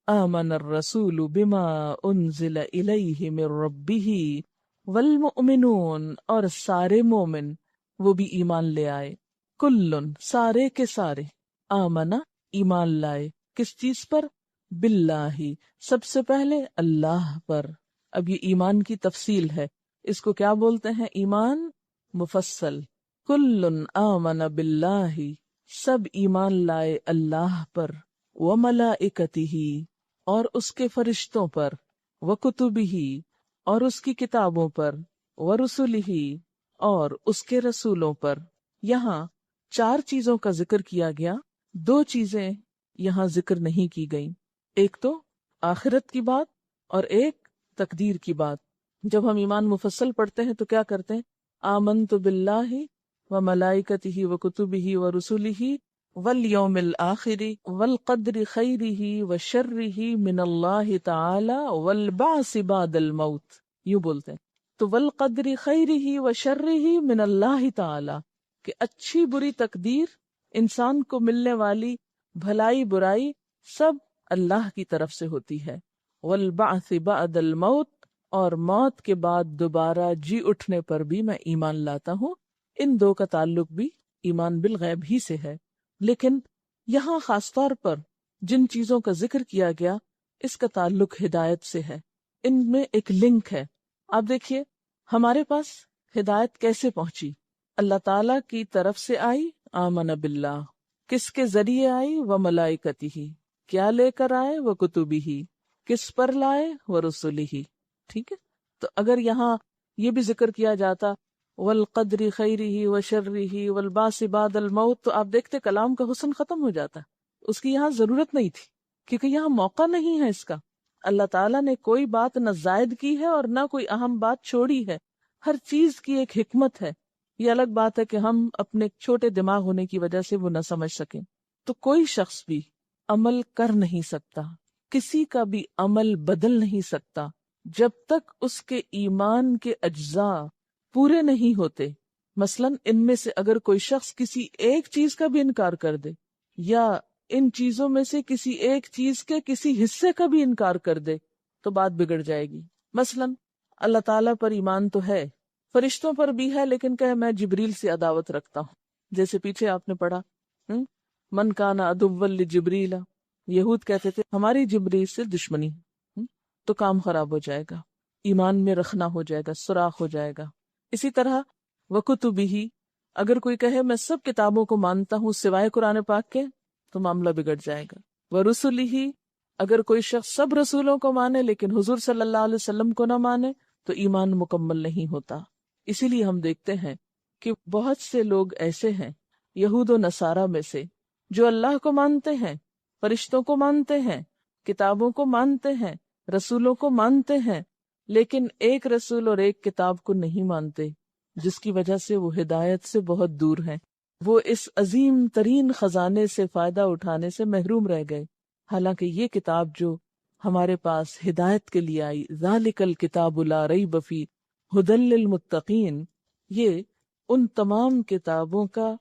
آمن الرسول بما انزل الیہ من ربہ والمؤمنون، اور سارے مومن وہ بھی ایمان لے آئے. کلن، سارے کے سارے، آمنا ایمان لائے. کس چیز پر؟ باللہ، سب سے پہلے اللہ پر. اب یہ ایمان کی تفصیل ہے، اس کو کیا بولتے ہیں؟ ایمان مفصل. کلن آمن باللہ، سب ایمان لائے اللہ پر، وملائکتہ، اور اس کے فرشتوں پر، وکتبہ، اور اس کی کتابوں پر، ورسلہ، اور اس کے رسولوں پر. یہاں 4 چیزوں کا ذکر کیا گیا، 2 چیزیں یہاں ذکر نہیں کی گئیں. ایک تو آخرت کی بات اور ایک تقدیر کی بات. جب ہم ایمان مفصل پڑھتے ہیں تو کیا کرتے ہیں؟ آمنت باللہ و ملائکتہ و کتبہ و رسلہ والیوم الآخر والقدر خیرہ و شرہ من اللہ تعالی والبعث بعد الموت، یوں بولتے ہیں. تو والقدر خیرہ و شرہ من اللہ تعالی، کہ اچھی بری تقدیر، انسان کو ملنے والی بھلائی برائی سب اللہ کی طرف سے ہوتی ہے. والبعث بعد الموت، اور موت کے بعد دوبارہ جی اٹھنے پر بھی میں ایمان لاتا ہوں. ان دو کا تعلق بھی ایمان بالغیب ہی سے ہے. لیکن یہاں خاص طور پر جن چیزوں کا ذکر کیا گیا اس کا تعلق ہدایت سے ہے، ان میں ایک لنک ہے. آپ دیکھیے ہمارے پاس ہدایت کیسے پہنچی؟ اللہ تعالی کی طرف سے آئی، آمن باللہ. کس کے ذریعے آئی؟ و ملائکتہ. کیا لے کر آئے؟ و کتبہ. کس پر لائے؟ و رسلہ. ٹھیک ہے. تو اگر یہاں یہ بھی ذکر کیا جاتا والقدر خیرہ و شرہ والبعث بعد الموت، تو آپ دیکھتے کلام کا حسن ختم ہو جاتا. اس کی یہاں ضرورت نہیں تھی، کیونکہ یہاں موقع نہیں ہے اس کا. اللہ تعالیٰ نے کوئی بات نہ زائد کی ہے اور نہ کوئی اہم بات چھوڑی ہے. ہر چیز کی ایک حکمت ہے. یہ الگ بات ہے کہ ہم اپنے چھوٹے دماغ ہونے کی وجہ سے وہ نہ سمجھ سکیں. تو کوئی شخص بھی عمل کر نہیں سکتا، کسی کا بھی عمل بدل نہیں سکتا جب تک اس کے ایمان کے اجزاء پورے نہیں ہوتے. مثلا ان میں سے اگر کوئی شخص کسی ایک چیز کا بھی انکار کر دے، یا ان چیزوں میں سے کسی ایک چیز کے کسی حصے کا بھی انکار کر دے، تو بات بگڑ جائے گی. مثلا اللہ تعالیٰ پر ایمان تو ہے، فرشتوں پر بھی ہے، لیکن کہ میں جبریل سے عداوت رکھتا ہوں. جیسے پیچھے آپ نے پڑھا من کان عدوا لجبریل، یہود کہتے تھے ہماری جبریل سے دشمنی، تو کام خراب ہو جائے گا، ایمان میں رکھنا ہو جائے گا، سوراخ ہو جائے گا. اسی طرح وکتبہ، اگر کوئی کہے میں سب کتابوں کو مانتا ہوں سوائے قرآن پاک کے، تو معاملہ بگڑ جائے گا. ورسلہ، اگر کوئی شخص سب رسولوں کو مانے لیکن حضور صلی اللہ علیہ وسلم کو نہ مانے تو ایمان مکمل نہیں ہوتا. اسی لیے ہم دیکھتے ہیں کہ بہت سے لوگ ایسے ہیں یہود و نصارہ میں سے جو اللہ کو مانتے ہیں، فرشتوں کو مانتے ہیں، کتابوں کو مانتے ہیں، رسولوں کو مانتے ہیں، لیکن ایک رسول اور ایک کتاب کو نہیں مانتے، جس کی وجہ سے وہ ہدایت سے بہت دور ہیں. وہ اس عظیم ترین خزانے سے فائدہ اٹھانے سے محروم رہ گئے. حالانکہ یہ کتاب جو ہمارے پاس ہدایت کے لیے آئی، ذالک الکتاب لا ریب فیہ ھدی للمتقین، یہ ان تمام کتابوں کا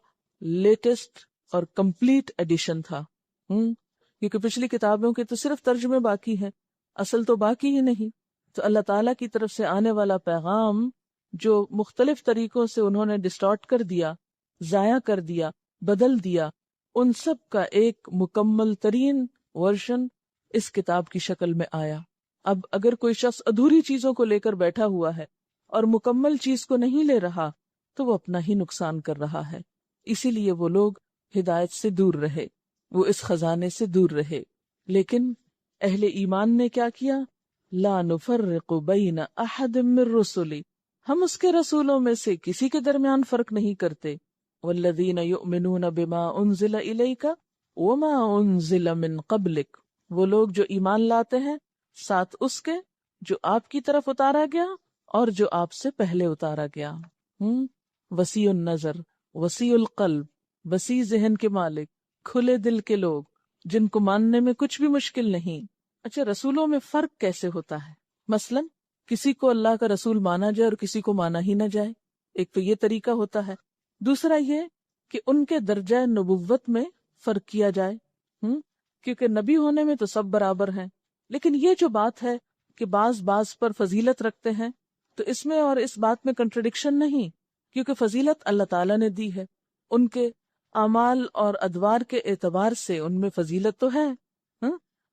لیٹسٹ اور کمپلیٹ ایڈیشن تھا. کیونکہ پچھلی کتابوں کے تو صرف ترجمے باقی ہیں، اصل تو باقی ہی نہیں. تو اللہ تعالیٰ کی طرف سے آنے والا پیغام جو مختلف طریقوں سے انہوں نے ڈسٹارٹ کر دیا، ضائع کر دیا، بدل دیا، ان سب کا ایک مکمل ترین ورژن اس کتاب کی شکل میں آیا. اب اگر کوئی شخص ادھوری چیزوں کو لے کر بیٹھا ہوا ہے اور مکمل چیز کو نہیں لے رہا تو وہ اپنا ہی نقصان کر رہا ہے. اسی لیے وہ لوگ ہدایت سے دور رہے، وہ اس خزانے سے دور رہے. لیکن اہل ایمان نے کیا کیا؟ لا نفرق بین احد من رسلی، ہم اس کے رسولوں میں سے کسی کے درمیان فرق نہیں کرتے. والذین یؤمنون بما انزل الیک وما انزل من قبلک، وہ لوگ جو ایمان لاتے ہیں ساتھ اس کے جو آپ کی طرف اتارا گیا اور جو آپ سے پہلے اتارا گیا. وسیع النظر، وسیع القلب، وسیع ذہن کے مالک، کھلے دل کے لوگ جن کو ماننے میں کچھ بھی مشکل نہیں. اچھا، رسولوں میں فرق کیسے ہوتا ہے؟ مثلا کسی کو اللہ کا رسول مانا جائے اور کسی کو مانا ہی نہ جائے، ایک تو یہ طریقہ ہوتا ہے. دوسرا یہ کہ ان کے درجہ نبوت میں فرق کیا جائے، کیونکہ نبی ہونے میں تو سب برابر ہیں. لیکن یہ جو بات ہے کہ بعض پر فضیلت رکھتے ہیں، تو اس میں اور اس بات میں کنٹرڈکشن نہیں، کیونکہ فضیلت اللہ تعالیٰ نے دی ہے. ان کے اعمال اور ادوار کے اعتبار سے ان میں فضیلت تو ہے،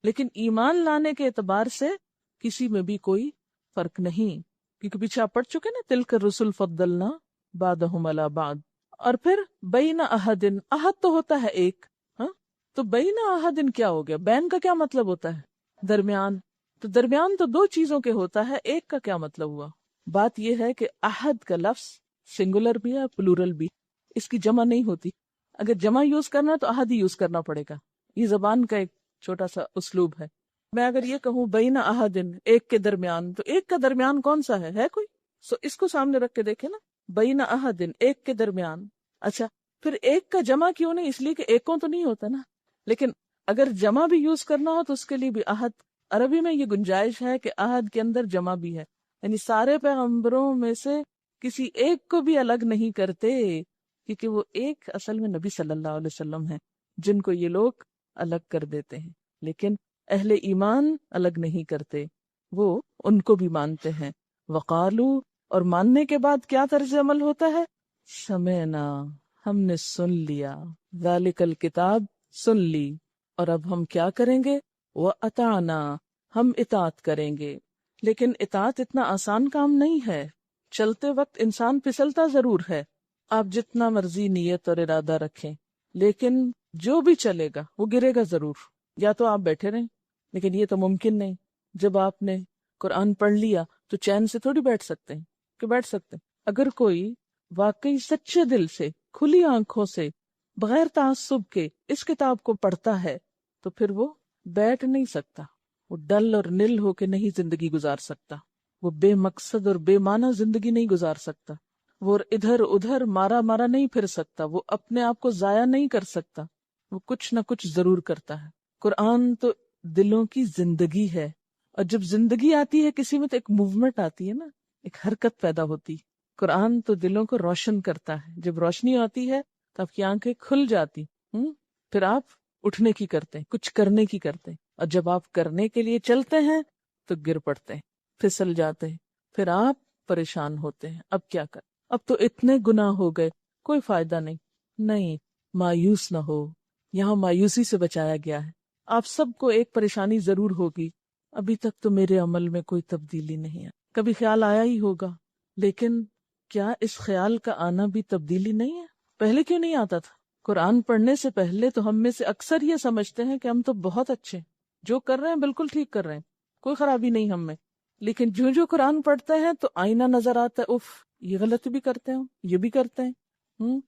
لیکن ایمان لانے کے اعتبار سے کسی میں بھی کوئی فرق نہیں. کیونکہ پیچھے آپ پڑھ چکے نا، تلک الرسل فضلنا بعضهم علی بعض. اور پھر بین احدن، احد تو ہوتا ہے ایک، تو بین احدن کیا ہو گیا؟ بین کا کیا مطلب ہوتا ہے؟ درمیان. تو درمیان تو دو چیزوں کے ہوتا ہے، ایک کا کیا مطلب ہوا؟ بات یہ ہے کہ احد کا لفظ سنگولر بھی ہے پلورل بھی، اس کی جمع نہیں ہوتی. اگر جمع یوز کرنا تو احد ہی یوز کرنا پڑے گا. یہ زبان کا ایک چھوٹا سا اسلوب ہے. میں اگر یہ کہوں بین احدن، ایک کے درمیان، تو ایک کا درمیان کون سا ہے کوئی؟ سو اس کو سامنے رکھ کے دیکھیں نا، بین احدن، ایک کے درمیان. اچھا پھر ایک کا جمع کیوں نہیں؟ اس لیے کہ ایکوں تو نہیں ہوتا نا. لیکن اگر جمع بھی یوز کرنا ہو تو اس کے لیے بھی احد، عربی میں یہ گنجائش ہے کہ احد کے اندر جمع بھی ہے، یعنی سارے پیغمبروں میں سے کسی ایک کو بھی الگ نہیں کرتے، کیونکہ وہ ایک اصل میں نبی صلی اللہ علیہ وسلم ہیں جن کو یہ لوگ الگ کر دیتے ہیں. لیکن اہل ایمان الگ نہیں کرتے، وہ ان کو بھی مانتے ہیں. وقالو، اور ماننے کے بعد کیا طرز عمل ہوتا ہے؟ سمعنا، ہم نے سن لیا، ذالک الکتاب، سن لی، اور اب ہم کیا کریں گے؟ وَأَطَعْنَا، ہم اطاعت کریں گے. لیکن اطاعت اتنا آسان کام نہیں ہے. چلتے وقت انسان پھسلتا ضرور ہے، آپ جتنا مرضی نیت اور ارادہ رکھیں، لیکن جو بھی چلے گا وہ گرے گا ضرور. یا تو آپ بیٹھے رہیں، لیکن یہ تو ممکن نہیں. جب آپ نے قرآن پڑھ لیا تو چین سے تھوڑی بیٹھ سکتے ہیں کہ بیٹھ سکتے ہیں. اگر کوئی واقعی سچے دل سے، کھلی آنکھوں سے، بغیر تعصب کے اس کتاب کو پڑھتا ہے تو پھر وہ بیٹھ نہیں سکتا، وہ ڈل اور نل ہو کے نہیں زندگی گزار سکتا، وہ بے مقصد اور بے معنی زندگی نہیں گزار سکتا، وہ ادھر ادھر مارا مارا نہیں پھر سکتا، وہ اپنے آپ کو ضائع نہیں کر سکتا، وہ کچھ نہ کچھ ضرور کرتا ہے. قرآن تو دلوں کی زندگی ہے، اور جب زندگی آتی ہے کسی میں تو ایک موومنٹ آتی ہے نا، ایک حرکت پیدا ہوتی. قرآن تو دلوں کو روشن کرتا ہے، جب روشنی آتی ہے تو آپ کی آنکھیں کھل جاتی، پھر آپ اٹھنے کی کرتے ہیں، کچھ کرنے کی کرتے ہیں، اور جب آپ کرنے کے لیے چلتے ہیں تو گر پڑتے ہیں، پھسل جاتے ہیں، پھر آپ پریشان ہوتے ہیں. اب کیا کر، اب تو اتنے گناہ ہو گئے، کوئی فائدہ نہیں. نہیں، مایوس نہ ہو، یہاں مایوسی سے بچایا گیا ہے. آپ سب کو ایک پریشانی ضرور ہوگی، ابھی تک تو میرے عمل میں کوئی تبدیلی نہیں ہے. کبھی خیال آیا ہی ہوگا، لیکن کیا اس خیال کا آنا بھی تبدیلی نہیں ہے؟ پہلے کیوں نہیں آتا تھا؟ قرآن پڑھنے سے پہلے تو ہم میں سے اکثر یہ سمجھتے ہیں کہ ہم تو بہت اچھے، جو کر رہے ہیں بالکل ٹھیک کر رہے ہیں، کوئی خرابی نہیں ہم میں. لیکن جو قرآن پڑھتے ہیں تو آئینہ نظر آتا ہے، اف یہ غلط بھی کرتے ہیں، یہ بھی کرتے ہیں.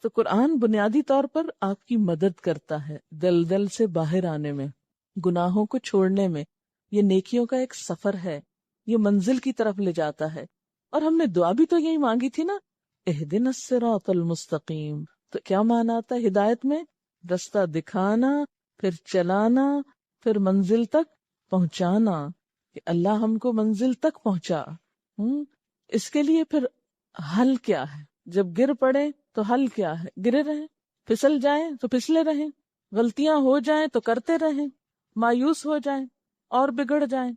تو قرآن بنیادی طور پر آپ کی مدد کرتا ہے دلدل سے باہر آنے میں، گناہوں کو چھوڑنے میں. یہ نیکیوں کا ایک سفر ہے، یہ منزل کی طرف لے جاتا ہے. اور ہم نے دعا بھی تو یہی مانگی تھی نا، اہدنا الصراط المستقیم. تو کیا معنی آتا ہے ہدایت میں؟ رستہ دکھانا، پھر چلانا، پھر منزل تک پہنچانا، کہ اللہ ہم کو منزل تک پہنچا. اس کے لیے پھر حل کیا ہے؟ جب گر پڑے تو حل کیا ہے؟ گرے رہیں، پھسل جائیں تو پھسلے رہیں، غلطیاں ہو جائیں تو کرتے رہیں، مایوس ہو جائیں اور بگڑ جائیں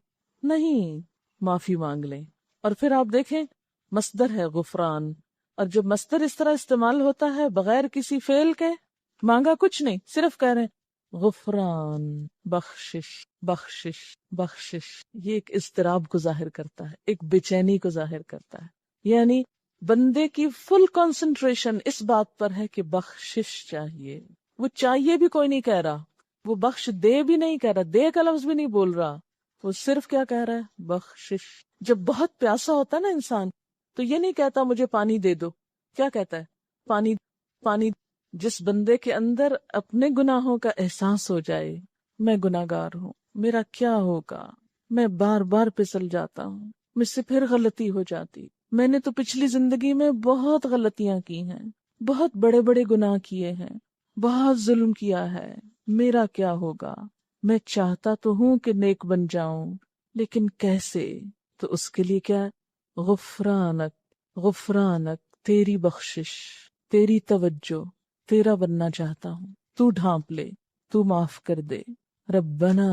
نہیں، معافی مانگ لیں. اور پھر آپ دیکھیں مصدر ہے غفران، اور جب مصدر اس طرح استعمال ہوتا ہے بغیر کسی فعل کے، مانگا کچھ نہیں، صرف کہہ رہے ہیں غفران، بخشش بخشش بخشش، یہ ایک اضطراب کو ظاہر کرتا ہے، ایک بے چینی کو ظاہر کرتا ہے. یعنی بندے کی فل کنسنٹریشن اس بات پر ہے کہ بخشش چاہیے. وہ چاہیے بھی کوئی نہیں کہہ رہا، وہ بخش دے بھی نہیں کہہ رہا، دے کا لفظ بھی نہیں بول رہا، وہ صرف کیا کہہ رہا ہے؟ بخشش. جب بہت پیاسا ہوتا ہے نا انسان تو یہ نہیں کہتا مجھے پانی دے دو، کیا کہتا ہے؟ پانی پانی. جس بندے کے اندر اپنے گناہوں کا احساس ہو جائے، میں گناہگار ہوں، میرا کیا ہوگا، میں بار بار پھسل جاتا ہوں، مجھ سے پھر غلطی ہو جاتی، میں نے تو پچھلی زندگی میں بہت غلطیاں کی ہیں، بہت بڑے بڑے گناہ کیے ہیں، بہت ظلم کیا ہے، میرا کیا ہوگا، میں چاہتا تو ہوں کہ نیک بن جاؤں، لیکن کیسے؟ تو اس کے لیے کیا؟ غفرانک غفرانک، تیری بخشش، تیری توجہ، تیرا بننا چاہتا ہوں، تو ڈھانپ لے، تو معاف کر دے. ربنا،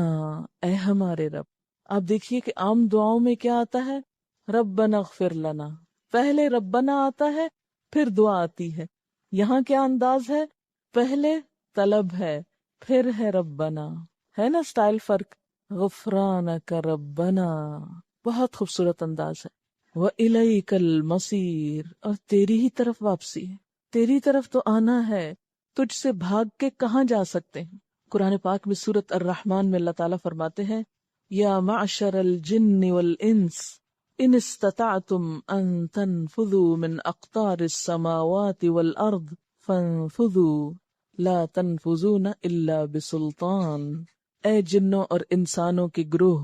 اے ہمارے رب. آپ دیکھیے کہ عام دعاؤں میں کیا آتا ہے؟ ربنا اغفر لنا، پہلے ربنا آتا ہے پھر دعا آتی ہے. یہاں کیا انداز ہے؟ پہلے طلب ہے پھر ہے ربنا، ہے نا سٹائل فرق؟ غفرانک ربنا، بہت خوبصورت انداز ہے. وَإِلَيْكَ الْمَصِيرُ، اور تیری ہی طرف واپسی ہے، تیری طرف تو آنا ہے، تجھ سے بھاگ کے کہاں جا سکتے ہیں؟ قرآن پاک میں سورۃ الرحمن میں اللہ تعالیٰ فرماتے ہیں یا معشر الجن والانس ان استطعتم ان تنفذوا من اقطار السماوات والارض فانفذوا لا تنفذون الا بسلطان. اے جنوں اور انسانوں کے گروہ،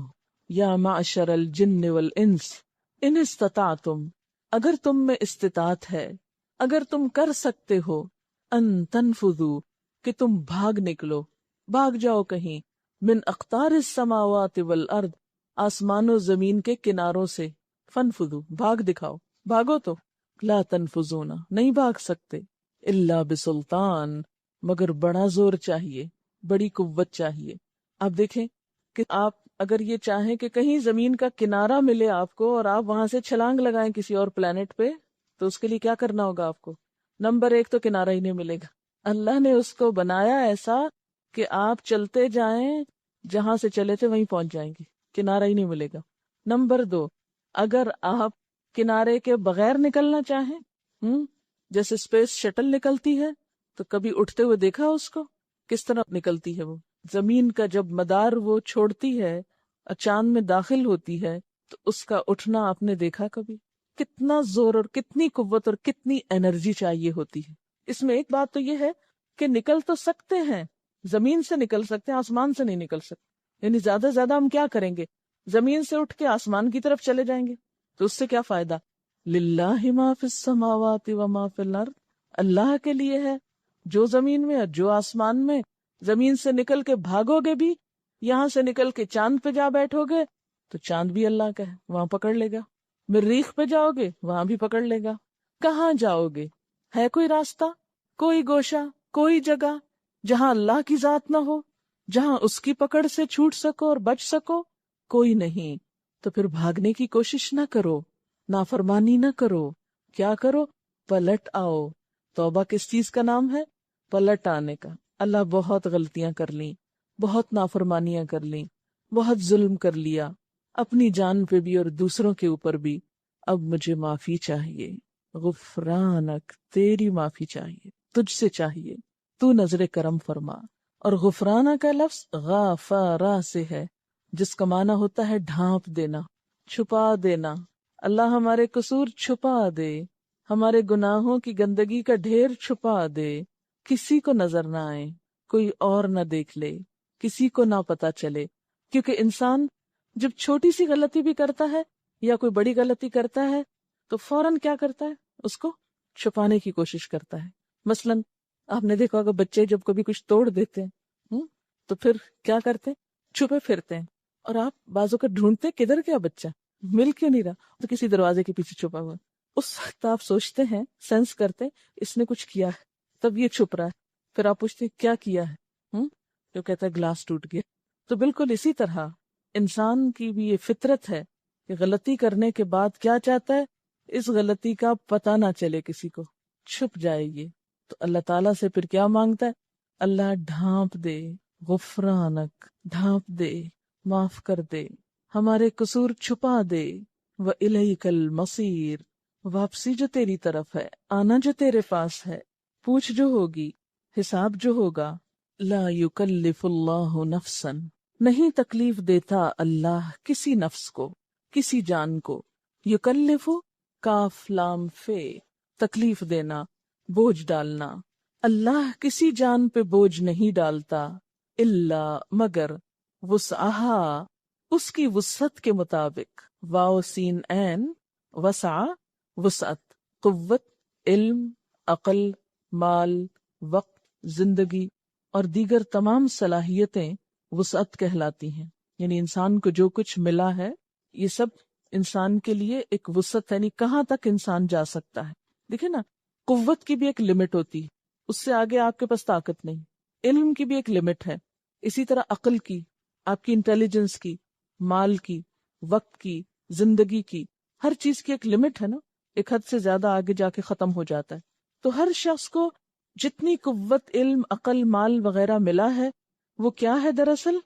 یا معشر الجن والانس ان استطعتم، اگر تم میں استطاعت ہے، اگر تم کر سکتے ہو، ان تنفذوا، کہ تم بھاگ نکلو، بھاگ جاؤ کہیں، من اقطار السماوات والارض، آسمان و زمین کے کناروں سے، فنفذوا، بھاگ دکھاؤ، بھاگو تو، لا تنفذون، نہیں بھاگ سکتے، الا بسلطان، مگر بڑا زور چاہیے، بڑی قوت چاہیے۔ آپ دیکھیں کہ آپ اگر یہ چاہیں کہ کہیں زمین کا کنارہ ملے آپ کو اور آپ وہاں سے چھلانگ لگائیں کسی اور پلانٹ پہ، تو اس کے لیے کیا کرنا ہوگا آپ کو؟ نمبر 1 تو کنارہ ہی نہیں ملے گا۔ اللہ نے اس کو بنایا ایسا کہ آپ چلتے جائیں، جہاں سے چلے تھے وہیں پہنچ جائیں گے، کنارہ ہی نہیں ملے گا۔ نمبر 2، اگر آپ کنارے کے بغیر نکلنا چاہیں، جیسے اسپیس شٹل نکلتی ہے، تو کبھی اٹھتے ہوئے دیکھا اس کو کس طرح نکلتی ہے؟ وہ زمین کا جب مدار وہ چھوڑتی ہے اور چاند میں داخل ہوتی ہے، تو اس کا اٹھنا آپ نے دیکھا کبھی؟ کتنا زور اور کتنی قوت اور کتنی انرجی چاہیے ہوتی ہے۔ اس میں ایک بات تو یہ ہے کہ نکل تو سکتے ہیں، زمین سے نکل سکتے ہیں، آسمان سے نہیں نکل سکتے۔ یعنی زیادہ سے زیادہ ہم کیا کریں گے؟ زمین سے اٹھ کے آسمان کی طرف چلے جائیں گے، تو اس سے کیا فائدہ؟ للہ ما فی السماوات و ما فی الارض، اللہ کے لیے ہے جو زمین میں اور جو آسمان میں۔ زمین سے نکل کے بھاگو گے بھی، یہاں سے نکل کے چاند پہ جا بیٹھو گے تو چاند بھی اللہ کا ہے، وہاں پکڑ لے گا۔ مریخ پہ جاؤ گے، وہاں بھی پکڑ لے گا۔ کہاں جاؤ گے؟ ہے کوئی راستہ، کوئی گوشہ، کوئی جگہ جہاں اللہ کی ذات نہ ہو، جہاں اس کی پکڑ سے چھوٹ سکو اور بچ سکو؟ کوئی نہیں۔ تو پھر بھاگنے کی کوشش نہ کرو، نافرمانی نہ کرو، کیا کرو؟ پلٹ آؤ۔ توبہ کس چیز کا نام ہے؟ پلٹ آنے کا۔ اللہ بہت غلطیاں کر لیں، بہت نافرمانیاں کر لیں، بہت ظلم کر لیا اپنی جان پہ بھی اور دوسروں کے اوپر بھی، اب مجھے معافی چاہیے، غفرانک، تیری معافی چاہیے، تجھ سے چاہیے، تو نظر کرم فرما۔ اور غفرانہ کا لفظ غافارہ سے ہے، جس کا معنی ہوتا ہے ڈھانپ دینا، چھپا دینا۔ اللہ ہمارے قصور چھپا دے، ہمارے گناہوں کی گندگی کا ڈھیر چھپا دے، کسی کو نظر نہ آئے، کوئی اور نہ دیکھ لے، کسی کو نہ پتا چلے۔ کیونکہ انسان جب چھوٹی سی غلطی بھی کرتا ہے یا کوئی بڑی غلطی کرتا ہے تو فوراً کیا کرتا ہے؟ اس کو چھپانے کی کوشش کرتا ہے۔ مثلاً آپ نے دیکھا ہوگا بچے جب کبھی کچھ توڑ دیتے ہیں تو پھر کیا کرتے ہیں؟ چھپے پھرتے ہیں، اور آپ بازو کا ڈھونڈتے کدھر گیا بچہ، مل کیوں نہیں رہا؟ تو کسی دروازے کے پیچھے چھپا ہوا۔ اس وقت آپ سوچتے ہیں، سینس کرتے اس نے کچھ کیا ہے، تب یہ چھپ رہا ہے۔ پھر آپ پوچھتے کیا کیا ہے، جو کہتا ہے گلاس ٹوٹ گیا۔ تو بالکل اسی طرح انسان کی بھی یہ فطرت ہے کہ غلطی کرنے کے بعد کیا چاہتا ہے؟ اس غلطی کا پتہ نہ چلے کسی کو، چھپ جائے یہ۔ تو اللہ تعالیٰ سے پھر کیا مانگتا ہے؟ اللہ ڈھانپ دے، غفرانک، ڈھانپ دے، معاف کر دے، ہمارے قصور چھپا دے، وَإِلَيْكَ الْمَصِيرُ، واپسی جو تیری طرف ہے، آنا جو تیرے پاس ہے، پوچھ جو ہوگی، حساب جو ہوگا۔ لا یکلف اللہ نفسا، نہیں تکلیف دیتا اللہ کسی نفس کو، کسی جان کو۔ یکلف، کاف لام فے، تکلیف دینا، بوجھ ڈالنا۔ اللہ کسی جان پہ بوجھ نہیں ڈالتا، الا مگر، وسعہا، اس کی وسعت کے مطابق۔ واو سین عین، وسع، وسعت، قوت، علم، عقل، مال، وقت، زندگی اور دیگر تمام صلاحیتیں وسعت کہلاتی ہیں۔ یعنی انسان کو جو کچھ ملا ہے یہ سب انسان کے لیے ایک وسعت ہے، یعنی کہاں تک انسان جا سکتا ہے۔ دیکھیں نا، قوت کی بھی ایک لمٹ ہوتی ہے، اس سے آگے آپ کے پاس طاقت نہیں۔ علم کی بھی ایک لمٹ ہے، اسی طرح عقل کی، آپ کی انٹیلیجنس کی، مال کی، وقت کی، زندگی کی، ہر چیز کی ایک لمٹ ہے نا، ایک حد سے زیادہ آگے جا کے ختم ہو جاتا ہے۔ تو ہر شخص کو جتنی قوت، علم، عقل، مال وغیرہ ملا ہے وہ کیا ہے دراصل؟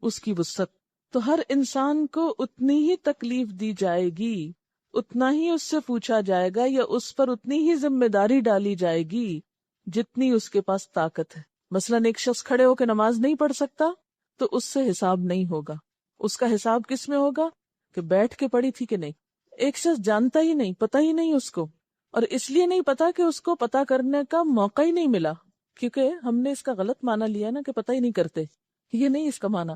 اس کی وسعت۔ تو ہر انسان کو اتنی ہی تکلیف دی جائے گی، اتنا ہی اس سے پوچھا جائے گا، یا اس پر اتنی ہی ذمہ داری ڈالی جائے گی جتنی اس کے پاس طاقت ہے۔ مثلاً ایک شخص کھڑے ہو کے نماز نہیں پڑھ سکتا تو اس سے حساب نہیں ہوگا۔ اس کا حساب کس میں ہوگا کہ بیٹھ کے پڑھی تھی کہ نہیں۔ ایک شخص جانتا ہی نہیں، پتہ ہی نہیں اس کو، اور اس لیے نہیں پتا کہ اس کو پتا کرنے کا موقع ہی نہیں ملا، کیونکہ ہم نے اس کا غلط معنی لیا نا کہ پتہ ہی نہیں کرتے۔ یہ نہیں اس کا معنی،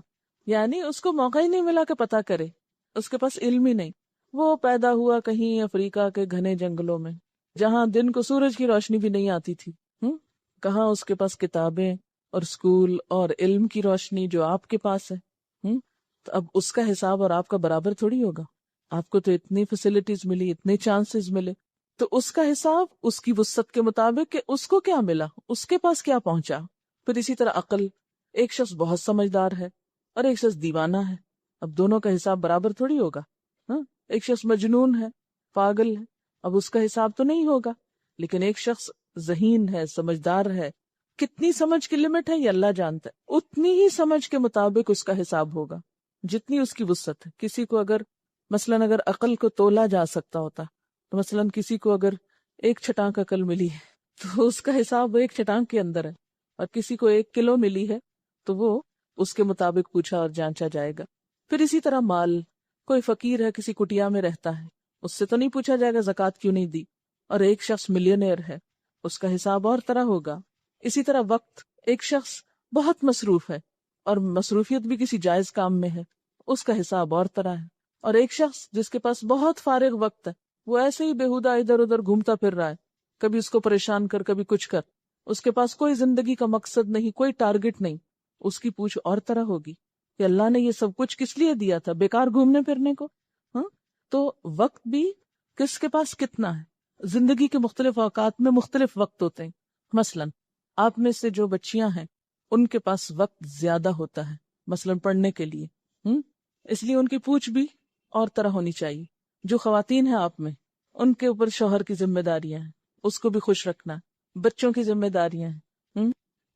یعنی اس کو موقع ہی نہیں ملا کہ پتہ کرے، اس کے پاس علم ہی نہیں. وہ پیدا ہوا کہیں افریقہ کے گھنے جنگلوں میں جہاں دن کو سورج کی روشنی بھی نہیں آتی تھی. کہاں اس کے پاس کتابیں اور اسکول اور علم کی روشنی جو آپ کے پاس ہے. تو اب اس کا حساب اور آپ کا برابر تھوڑی ہوگا. آپ کو تو اتنی فیسلٹیز ملی، اتنے چانسز ملے، تو اس کا حساب اس کی وسعت کے مطابق کہ اس کو کیا ملا، اس کے پاس کیا پہنچا. پھر اسی طرح عقل، ایک شخص بہت سمجھدار ہے اور ایک شخص دیوانہ ہے، اب دونوں کا حساب برابر تھوڑی ہوگا. ایک شخص مجنون ہے، پاگل ہے، اب اس کا حساب تو نہیں ہوگا. لیکن ایک شخص ذہین ہے، سمجھدار ہے، کتنی سمجھ کی لمٹ ہے یہ اللہ جانتا ہے، اتنی ہی سمجھ کے مطابق اس کا حساب ہوگا جتنی اس کی وسعت ہے. کسی کو اگر مثلاً عقل کو تولا جا سکتا ہوتا تو مثلاً کسی کو اگر 1 چھٹانک عقل ملی ہے تو اس کا حساب 1 چھٹانک کے اندر ہے، اور کسی کو 1 کلو ملی ہے تو وہ اس کے مطابق پوچھا اور جانچا جائے گا. پھر اسی طرح مال، کوئی فقیر ہے کسی کٹیا میں رہتا ہے، اس سے تو نہیں پوچھا جائے گا زکوٰۃ کیوں نہیں دی، اور ایک شخص ملینئر ہے، اس کا حساب اور طرح ہوگا. اسی طرح وقت، ایک شخص بہت مصروف ہے اور مصروفیت بھی کسی جائز کام میں ہے، اس کا حساب اور طرح ہے. اور ایک شخص جس کے پاس بہت فارغ وقت ہے، وہ ایسے ہی بےہودہ ادھر ادھر گھومتا پھر رہا ہے، کبھی اس کو پریشان کر کبھی کچھ کر، اس کے پاس کوئی زندگی کا مقصد نہیں، کوئی ٹارگٹ نہیں، اس کی پوچھ اور طرح ہوگی کہ اللہ نے یہ سب کچھ کس لیے دیا تھا، بیکار گھومنے پھرنے کو. تو وقت بھی کس کے پاس کتنا ہے. زندگی کے مختلف اوقات میں مختلف وقت ہوتے ہیں. مثلاً آپ میں سے جو بچیاں ہیں ان کے پاس وقت زیادہ ہوتا ہے مثلاً پڑھنے کے لیے، اس لیے ان کی پوچھ بھی اور طرح ہونی چاہیے. جو خواتین ہیں آپ میں، ان کے اوپر شوہر کی ذمہ داریاں ہیں، اس کو بھی خوش رکھنا، بچوں کی ذمہ داریاں ہیں،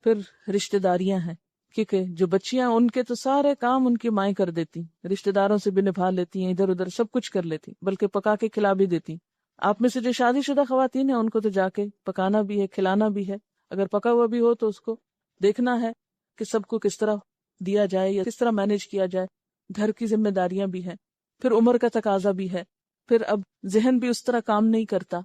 پھر رشتہ داریاں ہیں، کیونکہ جو بچیاں ان کے تو سارے کام ان کی مائیں کر دیتی، رشتہ داروں سے بھی نبھا لیتی ہیں، ادھر ادھر سب کچھ کر لیتی، بلکہ پکا کے کھلا بھی دیتی. آپ میں سے جو شادی شدہ خواتین ہیں ان کو تو جا کے پکانا بھی ہے، کھلانا بھی ہے، اگر پکا ہوا بھی ہو تو اس کو دیکھنا ہے کہ سب کو کس طرح دیا جائے یا کس طرح مینج کیا جائے. گھر کی ذمہ داریاں بھی ہیں، پھر عمر کا تقاضا بھی ہے، پھر اب ذہن بھی اس طرح کام نہیں کرتا.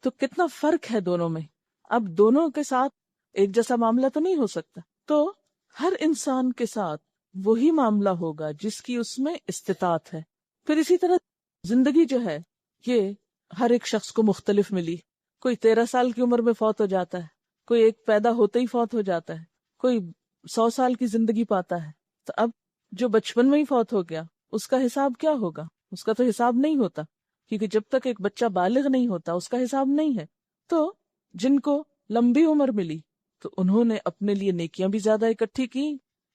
تو کتنا فرق ہے دونوں میں. اب دونوں کے ساتھ ایک جیسا معاملہ تو نہیں ہو سکتا. تو ہر انسان کے ساتھ وہی معاملہ ہوگا جس کی اس میں استطاعت ہے. پھر اسی طرح زندگی جو ہے یہ ہر ایک شخص کو مختلف ملی. کوئی 13 سال کی عمر میں فوت ہو جاتا ہے، کوئی ایک پیدا ہوتے ہی فوت ہو جاتا ہے، کوئی 100 سال کی زندگی پاتا ہے. تو اب جو بچپن میں ہی فوت ہو گیا اس کا حساب کیا ہوگا؟ اس کا تو حساب نہیں ہوتا، کیونکہ جب تک ایک بچہ بالغ نہیں ہوتا اس کا حساب نہیں ہے. تو جن کو لمبی عمر ملی تو انہوں نے اپنے لیے نیکیاں بھی زیادہ اکٹھی کی،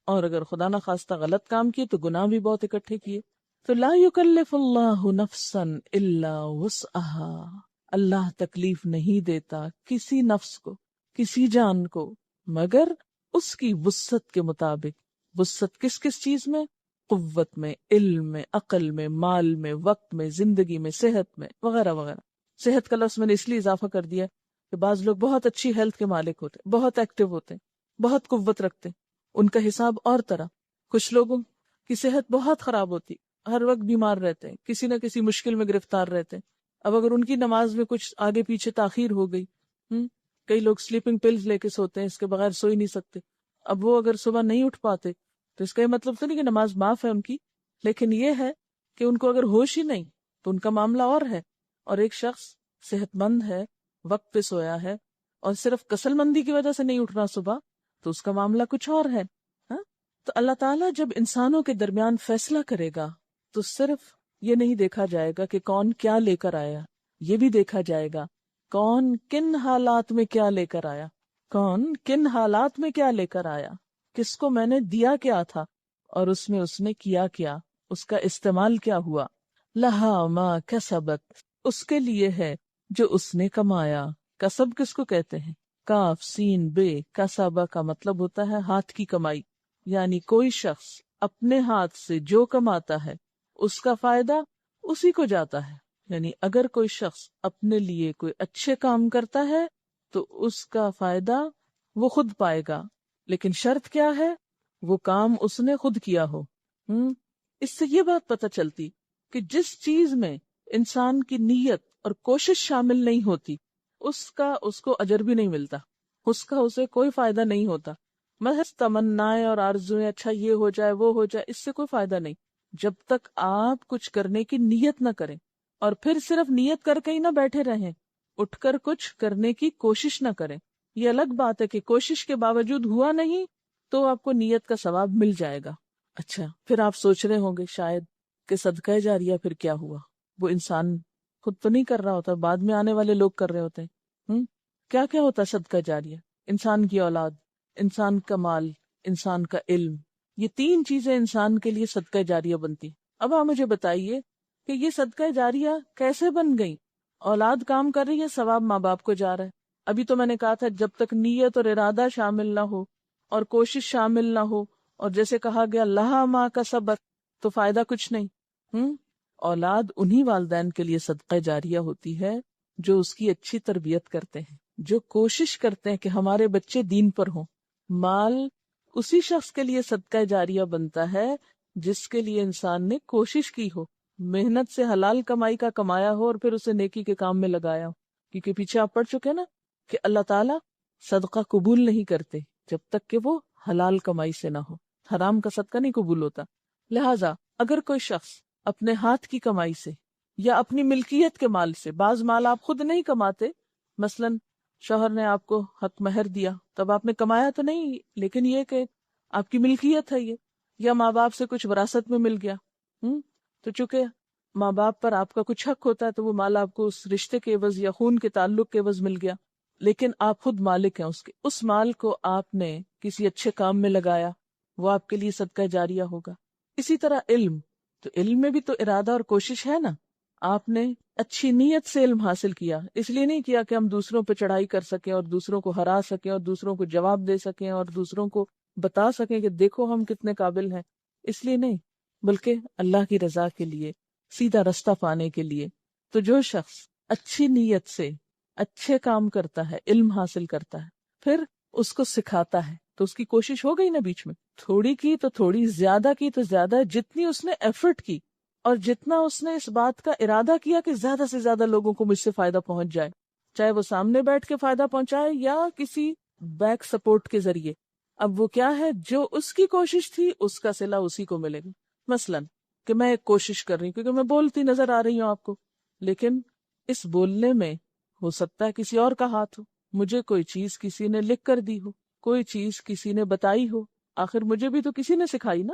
اور اگر خدا نہ خواستہ غلط کام کیے تو گناہ بھی بہت اکٹھے کیے. تو لا یکلف اللہ نفسا الا وسعها، اللہ تکلیف نہیں دیتا کسی نفس کو، کسی جان کو، مگر اس کی وسعت کے مطابق. وسعت کس کس چیز میں؟ قوت میں، علم میں، عقل میں، مال میں، وقت میں، زندگی میں، صحت میں، وغیرہ وغیرہ. صحت کا لفظ میں نے اس لیے اضافہ کر دیا کہ بعض لوگ بہت اچھی ہیلتھ کے مالک ہوتے، بہت ایکٹیو ہوتے، بہت قوت رکھتے، ان کا حساب اور طرح. کچھ لوگوں کی صحت بہت خراب ہوتی، ہر وقت بیمار رہتے ہیں، کسی نہ کسی مشکل میں گرفتار رہتے ہیں. اب اگر ان کی نماز میں کچھ آگے پیچھے تاخیر ہو گئی، کئی لوگ سلیپنگ پلز لے کے سوتے ہیں، اس کے بغیر سو ہی نہیں سکتے، اب وہ اگر صبح نہیں اٹھ پاتے تو اس کا یہ مطلب تو نہیں کہ نماز معاف ہے ان کی، لیکن یہ ہے کہ ان کو اگر ہوش ہی نہیں تو ان کا معاملہ اور ہے. اور ایک شخص صحت مند ہے، وقت پہ سویا ہے، اور صرف کسل مندی کی وجہ سے نہیں اٹھ رہا صبح، تو اس کا معاملہ کچھ اور ہے. تو اللہ تعالیٰ جب انسانوں کے درمیان فیصلہ کرے گا تو صرف یہ نہیں دیکھا جائے گا کہ کون کیا لے کر آیا، یہ بھی دیکھا جائے گا کون کن حالات میں کیا لے کر آیا، کون کن حالات میں کیا لے کر آیا، کس کو میں نے دیا کیا تھا اور اس میں اس نے کیا کیا، اس کا استعمال کیا ہوا. لہا ما کسبت، اس کے لیے ہے جو اس نے کمایا. کسب کس کو کہتے ہیں؟ کاف سین بے، کسبہ کا مطلب ہوتا ہے ہاتھ کی کمائی. یعنی کوئی شخص اپنے ہاتھ سے جو کماتا ہے اس کا فائدہ اسی کو جاتا ہے. یعنی اگر کوئی شخص اپنے لیے کوئی اچھے کام کرتا ہے تو اس کا فائدہ وہ خود پائے گا، لیکن شرط کیا ہے؟ وہ کام اس نے خود کیا ہو. اس سے یہ بات پتہ چلتی کہ جس چیز میں انسان کی نیت اور کوشش شامل نہیں ہوتی اس کو اجر بھی نہیں ملتا، اس کا اسے کوئی فائدہ نہیں ہوتا. محض تمنائیں اور آرزویں، اچھا یہ ہو جائے وہ ہو جائے، اس سے کوئی فائدہ نہیں جب تک آپ کچھ کرنے کی نیت نہ کریں، اور پھر صرف نیت کر کے ہی نہ بیٹھے رہیں، اٹھ کر کچھ کرنے کی کوشش نہ کریں۔ یہ الگ بات ہے کہ کوشش کے باوجود ہوا نہیں تو آپ کو نیت کا ثواب مل جائے گا۔ اچھا، پھر آپ سوچ رہے ہوں گے شاید کہ صدقہ جاریہ پھر کیا ہوا؟ وہ انسان خود تو نہیں کر رہا ہوتا، بعد میں آنے والے لوگ کر رہے ہوتے ہیں۔ کیا کیا ہوتا ہے صدقہ جاریہ؟ انسان کی اولاد، انسان کا مال، انسان کا علم، یہ تین چیزیں انسان کے لیے صدقہ جاریہ بنتی۔ اب آپ مجھے بتائیے کہ یہ صدقہ جاریہ کیسے بن گئی؟ اولاد کام کر رہی ہے، ثواب ماں باپ کو جا رہا ہے۔ ابھی تو میں نے کہا تھا جب تک نیت اور ارادہ شامل نہ ہو اور کوشش شامل نہ ہو، اور جیسے کہا گیا لہا ما کسبت، تو فائدہ کچھ نہیں۔ اولاد انہی والدین کے لیے صدقہ جاریہ ہوتی ہے جو اس کی اچھی تربیت کرتے ہیں، جو کوشش کرتے ہیں کہ ہمارے بچے دین پر ہوں۔ مال اسی شخص کے لیے صدقہ جاریہ بنتا ہے جس کے لیے انسان نے کوشش کی ہو، محنت سے حلال کمائی کا کمایا ہو اور پھر اسے نیکی کے کام میں لگایا ہو۔ کیونکہ پیچھے آپ پڑھ چکے نا کہ اللہ تعالیٰ صدقہ قبول نہیں کرتے جب تک کہ وہ حلال کمائی سے نہ ہو، حرام کا صدقہ نہیں قبول ہوتا۔ لہٰذا اگر کوئی شخص اپنے ہاتھ کی کمائی سے یا اپنی ملکیت کے مال سے، بعض مال آپ خود نہیں کماتے، مثلاً شوہر نے آپ کو حق مہر دیا، تب آپ نے کمایا تو نہیں، لیکن یہ کہ آپ کی ملکیت ہے یہ، یا ماں باپ سے کچھ وراثت میں مل گیا، تو چونکہ ماں باپ پر آپ کا کچھ حق ہوتا ہے تو وہ مال آپ کو اس رشتے کے عوض یا خون کے تعلق کے عوض مل گیا، لیکن آپ خود مالک ہیں اس کے، اس مال کو آپ نے کسی اچھے کام میں لگایا، وہ آپ کے لیے صدقہ جاریہ ہوگا۔ اسی طرح علم، تو علم میں بھی تو ارادہ اور کوشش ہے نا، آپ نے اچھی نیت سے علم حاصل کیا، اس لیے نہیں کیا کہ ہم دوسروں پہ چڑھائی کر سکیں اور دوسروں کو ہرا سکیں اور دوسروں کو جواب دے سکیں اور دوسروں کو بتا سکیں کہ دیکھو ہم کتنے قابل ہیں، اس لیے نہیں، بلکہ اللہ کی رضا کے لیے، سیدھا رستہ پانے کے لیے۔ تو جو شخص اچھی نیت سے اچھے کام کرتا ہے، علم حاصل کرتا ہے، پھر اس کو سکھاتا ہے، تو اس کی کوشش ہو گئی نا، بیچ میں تھوڑی کی تو تھوڑی، زیادہ کی تو زیادہ، جتنی اس نے ایفرٹ کی اور جتنا اس نے اس بات کا ارادہ کیا کہ زیادہ سے زیادہ لوگوں کو مجھ سے فائدہ پہنچ جائے، چاہے وہ سامنے بیٹھ کے فائدہ پہنچائے یا کسی بیک سپورٹ کے ذریعے، اب وہ کیا ہے، جو اس کی کوشش تھی اس کا صلہ اسی کو ملے گا۔ مثلاً کہ میں ایک کوشش کر رہی ہوں کیونکہ میں بولتی نظر آ رہی ہوں آپ کو، لیکن اس بولنے میں ہو سکتا ہے کسی اور کا ہاتھ ہو، مجھے کوئی چیز کسی نے لکھ کر دی ہو، کوئی چیز کسی نے بتائی ہو، آخر مجھے بھی تو کسی نے سکھائی نا،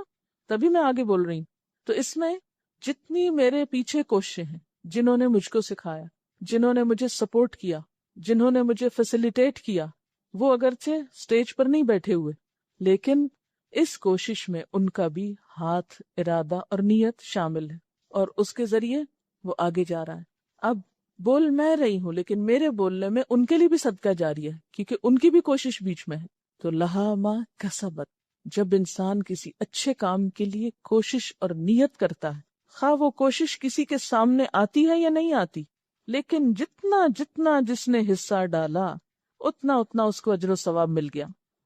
تبھی میں آگے بول رہی ہوں۔ تو اس میں جتنی میرے پیچھے کوششیں ہیں، جنہوں نے مجھ کو سکھایا، جنہوں نے مجھے سپورٹ کیا، جنہوں نے مجھے فیسیلیٹیٹ کیا، وہ اگرچہ سٹیج پر نہیں بیٹھے ہوئے، لیکن اس کوشش میں ان کا بھی ہاتھ، ارادہ اور نیت شامل ہے، اور اس کے ذریعے وہ آگے جا رہا ہے۔ اب بول میں رہی ہوں، لیکن میرے بولنے میں ان کے لیے بھی صدقہ جاری ہے، کیونکہ ان کی بھی کوشش بیچ میں ہے۔ تو لہا ما کسبت، جب انسان کسی اچھے کام کے لیے کوشش اور نیت کرتا ہے، خواہ وہ کوشش کسی کے سامنے آتی ہے یا نہیں آتی، لیکن جتنا جتنا جس نے حصہ ڈالا اتنا اتنا اس کو اجر و ثواب مل گیا۔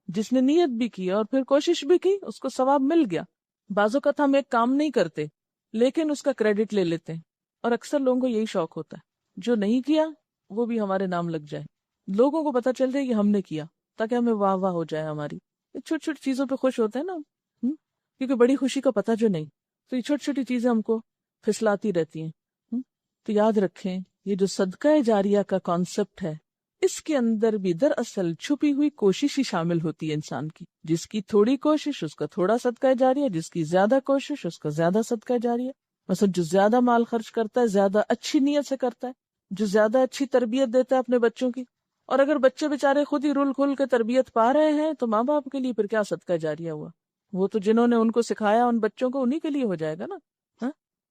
جس نے نیت بھی کی اور پھر کوشش بھی کی، اس کو ثواب مل گیا۔ بعض اوقات ہم ایک کام نہیں کرتے لیکن اس کا کریڈٹ لے لیتے ہیں، اور اکثر لوگوں کو یہی شوق ہوتا ہے جو نہیں کیا وہ بھی ہمارے نام لگ جائے، لوگوں کو پتا چل جائے کہ ہم نے کیا، تاکہ ہمیں واہ واہ ہو جائے ہماری۔ چھوٹی چھوٹی چیزوں پہ خوش ہوتے ہیں نا کیونکہ بڑی خوشی کا پتہ جو نہیں، تو یہ چھوٹی چھوٹی چیزیں ہم کو پھسلاتی رہتی ہیں۔ تو یاد رکھیں، یہ جو صدقہ جاریہ کا کانسیپٹ ہے، اس کے اندر بھی دراصل چھپی ہوئی کوشش ہی شامل ہوتی ہے انسان کی۔ جس کی تھوڑی کوشش اس کا تھوڑا صدقہ جاریہ، جس کی زیادہ کوشش اس کا زیادہ صدقہ جاریہ۔ مثلا جو زیادہ مال خرچ کرتا ہے زیادہ اچھی نیت سے کرتا ہے، جو زیادہ اچھی تربیت دیتا ہے اپنے بچوں کی، اور اگر بچے بیچارے خود ہی رول کھل کے تربیت پا رہے ہیں تو ماں باپ کے لیے پھر کیا صدقہ جاریہ ہوا؟ وہ تو جنہوں نے ان کو سکھایا ان بچوں کو، انہی کے لیے ہو جائے گا نا۔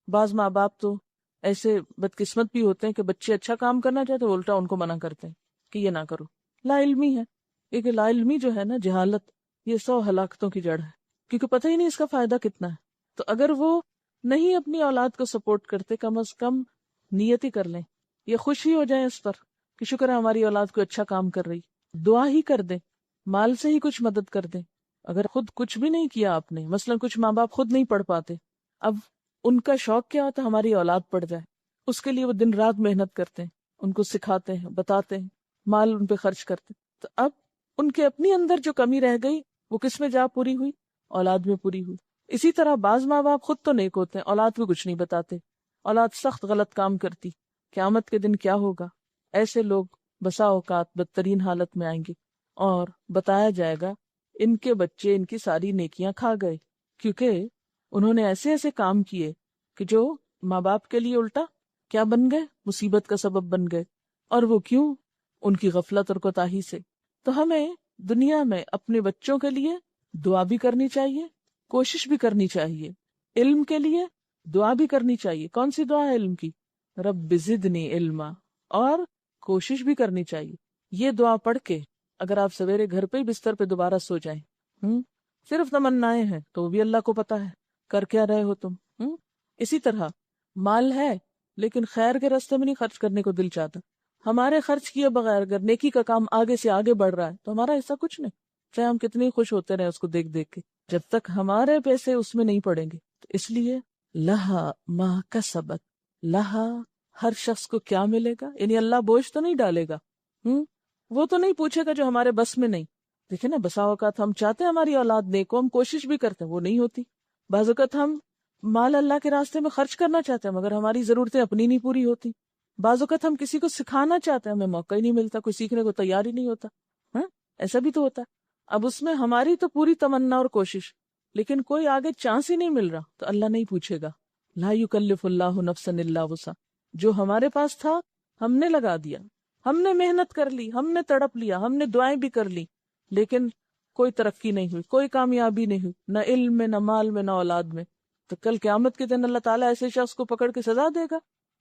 بعض ماں باپ تو ایسے بدقسمت بھی ہوتے ہیں کہ بچے اچھا کام کرنا چاہتے ہیں، الٹا ان کو منع کرتے ہیں کہ یہ نہ کرو۔ لا علمی ہے، کیونکہ لا علمی جو ہے نا، جہالت، یہ 100 ہلاکتوں کی جڑ ہے، کیونکہ پتہ ہی نہیں اس کا فائدہ کتنا ہے۔ تو اگر وہ نہیں اپنی اولاد کو سپورٹ کرتے، کم از کم نیت ہی کر لیں، یہ خوشی ہو جائیں اس پر کہ شکر ہے ہماری اولاد کو اچھا کام کر رہی، دعا ہی کر دیں، مال سے ہی کچھ مدد کر دیں۔ اگر خود کچھ بھی نہیں کیا آپ نے، مثلا کچھ ماں باپ خود نہیں پڑھ پاتے، اب ان کا شوق کیا ہوتا ہے ہماری اولاد پڑھ جائے، اس کے لیے وہ دن رات محنت کرتے ہیں، ان کو سکھاتے ہیں، بتاتے ہیں، مال ان پہ خرچ کرتے ہیں۔ تو اب ان کے اپنی اندر جو کمی رہ گئی وہ کس میں جا پوری ہوئی؟ اولاد میں پوری ہوئی۔ اسی طرح بعض ماں باپ خود تو نیک ہوتے ہیں، اولاد کو کچھ نہیں بتاتے، اولاد سخت غلط کام کرتی، قیامت کے دن کیا ہوگا؟ ایسے لوگ بسا اوقات بدترین حالت میں آئیں گے، اور بتایا جائے گا ان کے بچے ان کی ساری نیکیاں کھا گئے، کیونکہ انہوں نے ایسے ایسے کام کیے کہ جو ماں باپ کے لیے الٹا کیا بن گئے؟ مصیبت کا سبب بن گئے۔ اور وہ کیوں؟ ان کی غفلت اور کوتاہی سے۔ تو ہمیں دنیا میں اپنے بچوں کے لیے دعا بھی کرنی چاہیے، کوشش بھی کرنی چاہیے، علم کے لیے دعا بھی کرنی چاہیے۔ کون سی دعا ہے علم کی؟ رب زدنی علما۔ اور کوشش بھی کرنی چاہیے۔ یہ دعا پڑھ کے اگر آپ سویرے گھر پہ ہی بستر پہ دوبارہ سو جائیں، صرف تمنائیں ہیں تو وہ بھی اللہ کو پتا ہے کر کیا رہے ہو تم۔ اسی طرح مال ہے لیکن خیر کے راستے میں نہیں خرچ کرنے کو دل چاہتا، ہمارے خرچ کیے بغیر اگر نیکی کا کام آگے سے آگے بڑھ رہا ہے تو ہمارا ایسا کچھ نہیں، چاہے ہم کتنی خوش ہوتے رہے اس کو دیکھ دیکھ کے، جب تک ہمارے پیسے اس میں نہیں پڑیں گے۔ تو اس لیے لہا ما کسبت، لہا ہر شخص کو کیا ملے گا، یعنی اللہ بوجھ تو نہیں ڈالے گا، وہ تو نہیں پوچھے گا جو ہمارے بس میں نہیں۔ دیکھیں نا، بسا اوقات ہم چاہتے ہیں ہماری اولاد نیک ہو، ہم کوشش بھی کرتے ہیں، وہ نہیں ہوتی۔ بعض اوقات ہم مال اللہ کے راستے میں خرچ کرنا چاہتے ہیں مگر ہماری ضرورتیں اپنی نہیں پوری ہوتی۔ بعض اوقات ہم کسی کو سکھانا چاہتے ہیں، ہمیں موقع ہی نہیں ملتا، کوئی سیکھنے کو تیار ہی نہیں ہوتا۔ ایسا بھی تو ہوتا ہے۔ اب اس میں ہماری تو پوری تمنا اور کوشش، لیکن کوئی آگے چانس ہی نہیں مل رہا تو اللہ نہیں پوچھے گا۔ لا یکلف اللہ نفسا الا وسعها، جو ہمارے پاس تھا ہم نے لگا دیا، ہم نے محنت کر لی، ہم نے تڑپ لیا، ہم نے دعائیں بھی کر لی، لیکن کوئی ترقی نہیں ہوئی، کوئی کامیابی نہیں ہوئی، نہ علم میں، نہ مال میں، نہ اولاد میں۔ تو کل قیامت کے دن اللہ تعالیٰ ایسے شخص کو پکڑ کے سزا دے گا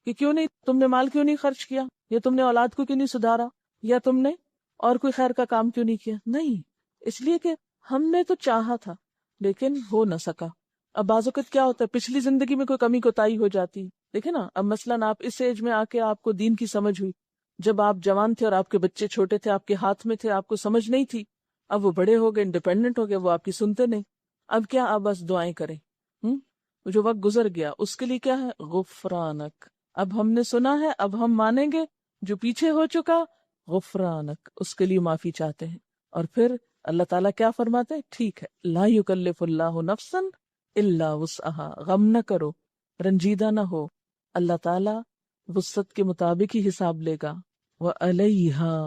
کہ کیوں نہیں تم نے مال کیوں نہیں خرچ کیا، یا تم نے اولاد کو کیوں نہیں سدھارا، یا تم نے اور کوئی خیر کا کام کیوں نہیں کیا؟ نہیں، اس لیے کہ ہم نے تو چاہا تھا لیکن ہو نہ سکا۔ اب بعض اوقات کیا ہوتا ہے، پچھلی زندگی میں کوئی کمی کوتاہی ہو جاتی، دیکھیں نا، اب مثلاً آپ اس ایج میں آ کے آپ کو دین کی سمجھ ہوئی، جب آپ جوان تھے اور آپ کے بچے چھوٹے تھے، آپ کے ہاتھ میں تھے، آپ کو سمجھ نہیں تھی، اب وہ بڑے ہو گئے، انڈیپینڈنٹ ہو گئے، وہ آپ کی سنتے نہیں، اب کیا، آپ بس دعائیں کریں۔ جو وقت گزر گیا اس کے لیے کیا ہے؟ غفرانک، اب ہم نے سنا ہے، اب ہم مانیں گے، جو پیچھے ہو چکا غفرانک، اس کے لیے معافی چاہتے ہیں۔ اور پھر اللہ تعالیٰ کیا فرماتے ہیں؟ ٹھیک ہے، لا یکلف اللہ نفسا الا وسعها، غم نہ کرو، رنجیدہ نہ ہو، اللہ تعالیٰ وسعت کے مطابق ہی حساب لے گا۔ وعلیہا،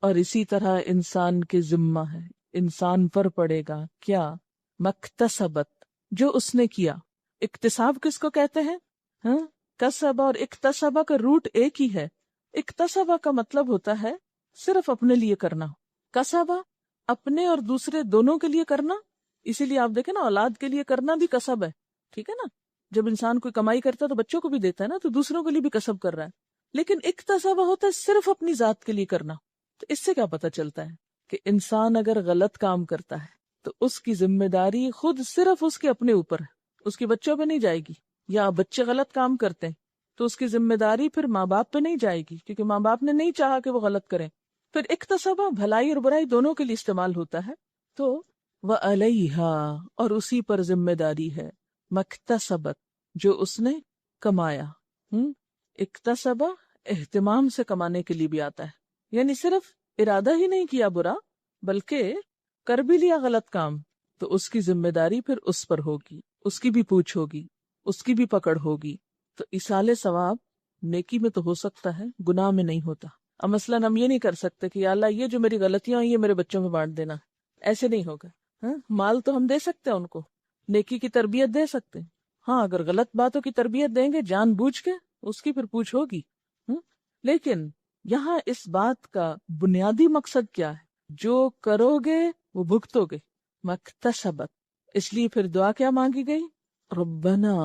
اور اسی طرح انسان کے ذمہ ہے، انسان پر پڑے گا کیا؟ مکتسبت، جو اس نے کیا۔ اکتساب کس کو کہتے ہیں؟ کسبہ اور اکتسبہ کا روٹ ایک ہی ہے۔ اکتسبہ کا مطلب ہوتا ہے صرف اپنے لیے کرنا، کسبہ اپنے اور دوسرے دونوں کے لیے کرنا۔ اسی لیے آپ دیکھیں نا، اولاد کے لیے کرنا بھی کسب ہے، ٹھیک ہے نا؟ جب انسان کوئی کمائی کرتا ہے تو بچوں کو بھی دیتا ہے نا، تو دوسروں کے لیے بھی کسب کر رہا ہے۔ لیکن اکتسبہ ہوتا ہے صرف اپنی ذات کے لیے کرنا۔ تو اس سے کیا پتہ چلتا ہے کہ انسان اگر غلط کام کرتا ہے تو اس کی ذمہ داری خود صرف اس کے اپنے اوپر ہے، اس کے بچوں پہ نہیں جائے گی۔ یا بچے غلط کام کرتے ہیں تو اس کی ذمہ داری پھر ماں باپ پہ نہیں جائے گی، کیونکہ ماں باپ نے نہیں چاہا کہ وہ غلط کریں۔ پھر اکتسبہ بھلائی اور برائی دونوں کے لیے استعمال ہوتا ہے۔ تو وَعَلَيْهَا، اور اسی پر ذمہ داری ہے، مکتسبت، جو اس نے کمایا۔ اکتسبہ اہتمام سے کمانے کے لیے بھی آتا ہے، یعنی صرف ارادہ ہی نہیں کیا برا، بلکہ کر بھی لیا غلط کام، تو اس کی ذمہ داری پھر اس پر ہوگی، اس کی بھی پوچھ ہوگی، اس کی بھی پکڑ ہوگی۔ تو ایصال ثواب نیکی میں تو ہو سکتا ہے، گناہ میں نہیں ہوتا۔ اب مثلاً ہم یہ نہیں کر سکتے کہ یا اللہ یہ جو میری غلطیاں ہیں یہ میرے بچوں میں بانٹ دینا، ایسے نہیں ہوگا۔ مال تو ہم دے سکتے ہیں ان کو، نیکی کی تربیت دے سکتے ہیں، ہاں اگر غلط باتوں کی تربیت دیں گے جان بوجھ کے، اس کی پھر پوچھ ہوگی۔ لیکن یہاں اس بات کا بنیادی مقصد کیا ہے؟ جو کرو گے وہ بھگتو گے، مکتسبت۔ اس لیے پھر دعا کیا مانگی گئی؟ ربنا،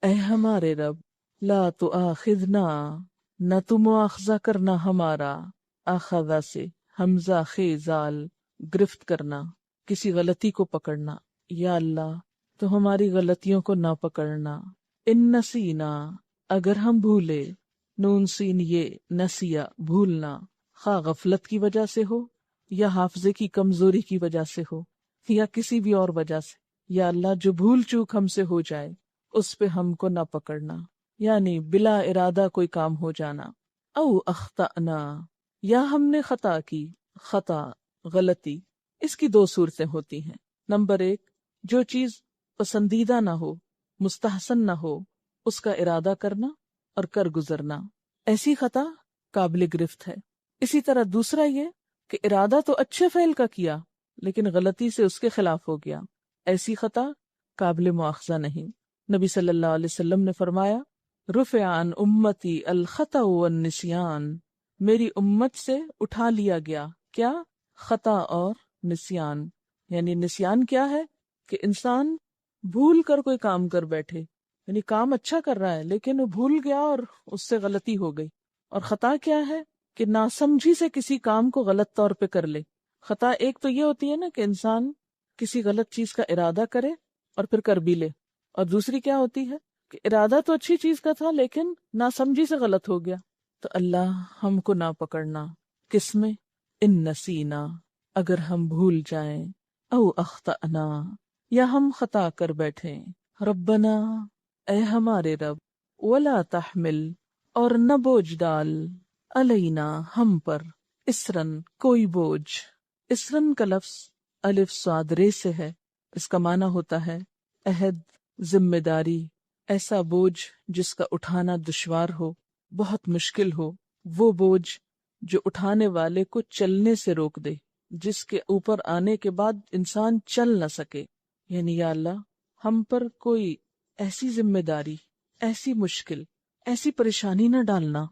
اے ہمارے رب، لا تؤاخذنا، نہ تو مواخذہ کرنا ہمارا، آخذہ سے حمزہ خیزال، گرفت کرنا، کسی غلطی کو پکڑنا، یا اللہ تو ہماری غلطیوں کو نہ پکڑنا، ان نسینا، اگر ہم بھولے، نون سین یہ نسیا بھولنا، خواہ غفلت کی وجہ سے ہو یا حافظے کی کمزوری کی وجہ سے ہو یا کسی بھی اور وجہ سے، یا اللہ جو بھول چوک ہم سے ہو جائے اس پہ ہم کو نہ پکڑنا، یعنی بلا ارادہ کوئی کام ہو جانا، او اخطأنا، یا ہم نے خطا کی، خطا غلطی، اس کی دو صورتیں ہوتی ہیں. نمبر ایک، جو چیز پسندیدہ نہ ہو، مستحسن نہ ہو، اس کا ارادہ کرنا اور کر گزرنا، ایسی خطا قابل گرفت ہے. اسی طرح دوسرا یہ کہ ارادہ تو اچھے فعل کا کیا لیکن غلطی سے اس کے خلاف ہو گیا، ایسی خطا قابل مواخذہ نہیں. نبی صلی اللہ علیہ وسلم نے فرمایا، رفع عن امتی الخطأ والنسیان، میری امت سے اٹھا لیا گیا کیا؟ خطا اور نسیان. یعنی نسیان کیا ہے کہ انسان بھول کر کوئی کام کر بیٹھے، یعنی کام اچھا کر رہا ہے لیکن وہ بھول گیا اور اس سے غلطی ہو گئی. اور خطا کیا ہے کہ ناسمجھی سے کسی کام کو غلط طور پہ کر لے. خطا ایک تو یہ ہوتی ہے نا کہ انسان کسی غلط چیز کا ارادہ کرے اور پھر کر بھی لے، اور دوسری کیا ہوتی ہے کہ ارادہ تو اچھی چیز کا تھا لیکن ناسمجھی سے غلط ہو گیا. تو اللہ ہم کو نہ پکڑنا کس میں؟ ان نسینا، اگر ہم بھول جائیں، او اخطأنا، یا ہم خطا کر بیٹھیں. ربنا، اے ہمارے رب، ولا تحمل، اور نہ بوجھ ڈال، علینا، ہم پر، اسرن، کوئی بوجھ. اسرن کا لفظ الف صاد رے سے ہے. اس کا معنی ہوتا ہے عہد، ذمہ داری، ایسا بوجھ جس کا اٹھانا دشوار ہو، بہت مشکل ہو، وہ بوجھ جو اٹھانے والے کو چلنے سے روک دے، جس کے اوپر آنے کے بعد انسان چل نہ سکے. یعنی یا اللہ ہم پر کوئی ایسی ذمہ داری، ایسی مشکل، ایسی پریشانی نہ ڈالنا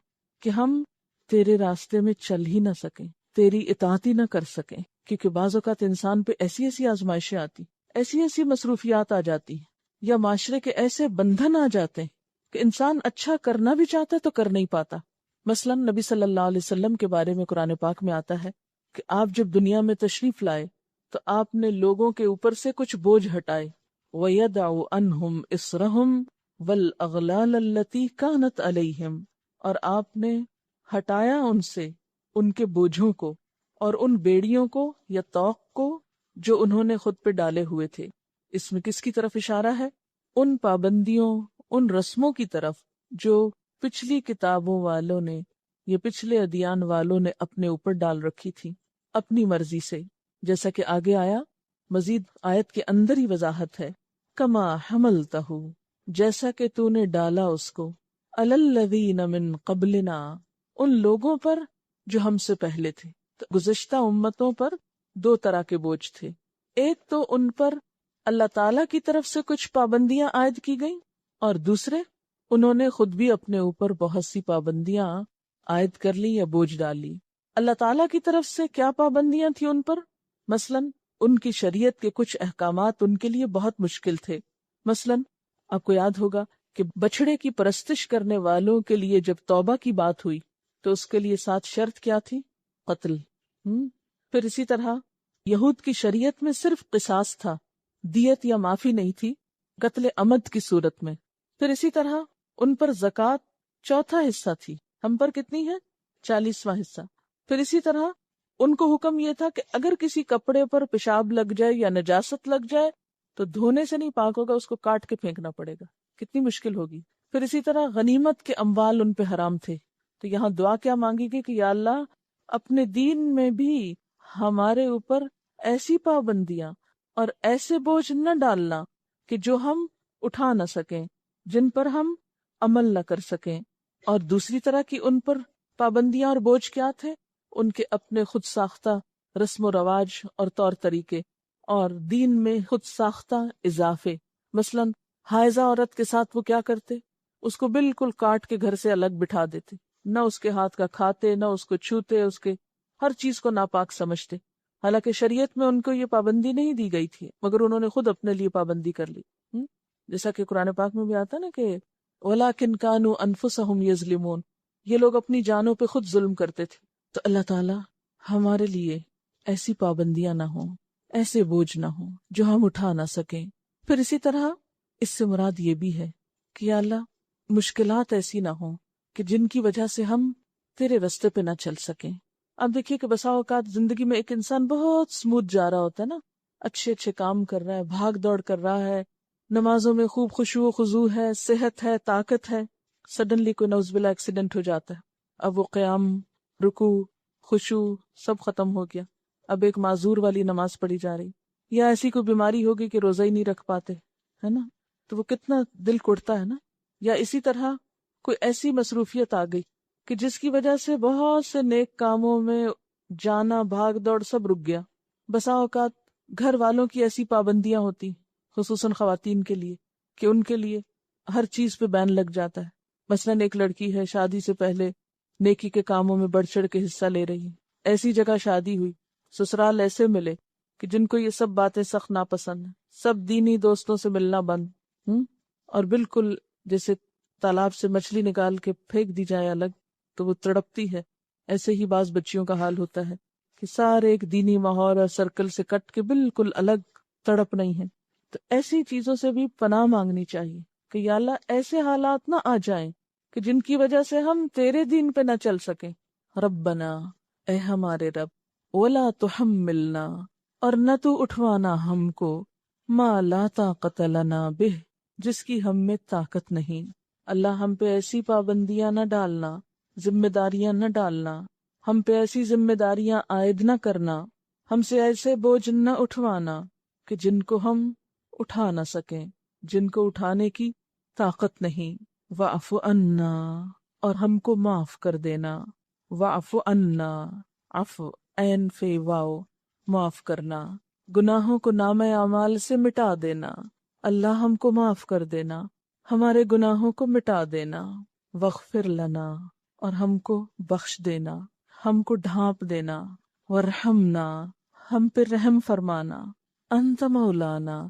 کہ ہم تیرے راستے میں چل ہی نہ سکیں، تیری اطاعت ہی نہ کر سکیں. کیونکہ بعض اوقات انسان پہ ایسی ایسی آزمائشیں آتی، ایسی ایسی مصروفیات آ جاتی ہیں، یا معاشرے کے ایسے بندھن آ جاتے ہیں کہ انسان اچھا کرنا بھی چاہتا ہے تو کر نہیں پاتا. مثلا نبی صلی اللہ علیہ وسلم کے بارے میں قرآن پاک میں آتا ہے کہ آپ جب دنیا میں تشریف لائے تو آپ نے لوگوں کے اوپر سے کچھ بوجھ ہٹائے. وَيَدَعُ عَنْهُمْ إِصْرَهُمْ وَالْأَغْلَالَ الَّتِي كَانَتْ عَلَيْهِمْ، اور آپ نے ہٹایا ان سے ان کے بوجھوں کو اور ان بیڑیوں کو یا طوق کو جو انہوں نے خود پہ ڈالے ہوئے تھے. اس میں کس کی طرف اشارہ ہے؟ ان پابندیوں، ان رسموں کی طرف جو پچھلی کتابوں والوں نے یا پچھلے ادیان والوں نے اپنے اوپر ڈال رکھی تھی اپنی مرضی سے. جیسا کہ آگے آیا، مزید آیت کے اندر ہی وضاحت ہے، کما حملتہ، جیسا کہ تو نے ڈالا اس کو، علی الذین من قبلنا، ان لوگوں پر جو ہم سے پہلے تھے. تو گزشتہ امتوں پر دو طرح کے بوجھ تھے. ایک تو ان پر اللہ تعالی کی طرف سے کچھ پابندیاں عائد کی گئیں، اور دوسرے انہوں نے خود بھی اپنے اوپر بہت سی پابندیاں عائد کر لی یا بوجھ ڈال لی. اللہ تعالیٰ کی طرف سے کیا پابندیاں تھیں ان پر؟ مثلاً ان کی شریعت کے کچھ احکامات ان کے لیے بہت مشکل تھے. مثلاً آپ کو یاد ہوگا کہ بچھڑے کی پرستش کرنے والوں کے لیے جب توبہ کی بات ہوئی تو اس کے لیے 7 شرط کیا تھی؟ قتل. پھر اسی طرح یہود کی شریعت میں صرف قصاص تھا، دیت یا معافی نہیں تھی قتل عمد کی صورت میں. پھر اسی طرح ان پر زکوٰۃ 4تھا حصہ تھی، ہم پر کتنی ہے؟ 40واں حصہ. پھر اسی طرح ان کو حکم یہ تھا کہ اگر کسی کپڑے پر پیشاب لگ جائے یا نجاست لگ جائے تو دھونے سے نہیں پاک ہوگا، اس کو کاٹ کے پھینکنا پڑے گا. کتنی مشکل ہوگی. پھر اسی طرح غنیمت کے اموال ان پہ حرام تھے. تو یہاں دعا کیا مانگی گئی کہ یا اللہ اپنے دین میں بھی ہمارے اوپر ایسی پابندیاں اور ایسے بوجھ نہ ڈالنا کہ جو ہم اٹھا نہ سکیں، جن پر ہم عمل نہ کر سکیں. اور دوسری طرح کی ان پر پابندیاں اور بوجھ کیا تھے؟ ان کے اپنے خود ساختہ رسم و رواج اور طور طریقے، اور دین میں خود ساختہ اضافے. مثلا حائضہ عورت کے ساتھ وہ کیا کرتے؟ اس کو بالکل کاٹ کے گھر سے الگ بٹھا دیتے، نہ اس کے ہاتھ کا کھاتے، نہ اس کو چھوتے، اس کے ہر چیز کو ناپاک سمجھتے. حالانکہ شریعت میں ان کو یہ پابندی نہیں دی گئی تھی مگر انہوں نے خود اپنے لیے پابندی کر لی. جیسا کہ قرآن پاک میں بھی آتا نا کہ وَلَٰكِنْ كَانُوا أَنفُسَهُمْ يَظْلِمُونَ، یہ لوگ اپنی جانوں پہ خود ظلم کرتے تھے. تو اللہ تعالیٰ ہمارے لیے ایسی پابندیاں نہ ہوں، ایسے بوجھ نہ ہوں جو ہم اٹھا نہ سکیں. پھر اسی طرح اس سے مراد یہ بھی ہے کہ یا اللہ مشکلات ایسی نہ ہوں کہ جن کی وجہ سے ہم تیرے رستے پہ نہ چل سکیں. اب دیکھیے کہ بسا اوقات زندگی میں ایک انسان بہت سموتھ جا رہا ہوتا ہے نا، اچھے اچھے کام کر رہا ہے، بھاگ دوڑ کر رہا ہے، نمازوں میں خوب خشوع و خضوع ہے، صحت ہے، طاقت ہے، سڈنلی کوئی نعوذ باللہ ایکسیڈنٹ ہو جاتا ہے. اب وہ قیام، رکوع، خشوع سب ختم ہو گیا، اب ایک معذور والی نماز پڑھی جا رہی، یا ایسی کوئی بیماری ہوگی کہ روزہ ہی نہیں رکھ پاتے، ہے نا، تو وہ کتنا دل کڑتا ہے نا. یا اسی طرح کوئی ایسی مصروفیت آ گئی کہ جس کی وجہ سے بہت سے نیک کاموں میں جانا بھاگ دوڑ سب رک گیا. بسا اوقات گھر والوں کی ایسی پابندیاں ہوتی، خصوصاً خواتین کے لیے، کہ ان کے لیے ہر چیز پہ بین لگ جاتا ہے. مثلاً ایک لڑکی ہے، شادی سے پہلے نیکی کے کاموں میں بڑھ چڑھ کے حصہ لے رہی ہے، ایسی جگہ شادی ہوئی، سسرال ایسے ملے کہ جن کو یہ سب باتیں سخت ناپسند ہیں، سب دینی دوستوں سے ملنا بند، اور بالکل جیسے تالاب سے مچھلی نکال کے پھینک دی جائے الگ تو وہ تڑپتی ہے، ایسے ہی بعض بچیوں کا حال ہوتا ہے کہ سارے ایک دینی ماحول اور سرکل سے کٹ کے بالکل الگ تڑپ نہیں ہے. تو ایسی چیزوں سے بھی پناہ مانگنی چاہیے کہ یا اللہ ایسے حالات نہ آ جائیں کہ جن کی وجہ سے ہم تیرے دین پہ نہ چل سکیں. ربنا، اے ہمارے رب، ولا تحملنا، اور نہ تو اٹھوانا ہم کو، ما لا طاقت لنا بہ، جس کی ہم میں طاقت نہیں. اللہ ہم پہ ایسی پابندیاں نہ ڈالنا، ذمہ داریاں نہ ڈالنا، ہم پہ ایسی ذمہ داریاں عائد نہ کرنا، ہم سے ایسے بوجھ نہ اٹھوانا کہ جن کو ہم اٹھا نہ سکیں، جن کو اٹھانے کی طاقت نہیں. واعف عنا، اور ہم کو معاف کر دینا. واعف عنا، عفو عین فے واو، معاف کرنا، گناہوں کو نامہ اعمال سے مٹا دینا. اللہ ہم کو معاف کر دینا، ہمارے گناہوں کو مٹا دینا. واغفر لنا، اور ہم کو بخش دینا، ہم کو ڈھانپ دینا. ورحمنا، ہم پہ رحم فرمانا. انت مولانا،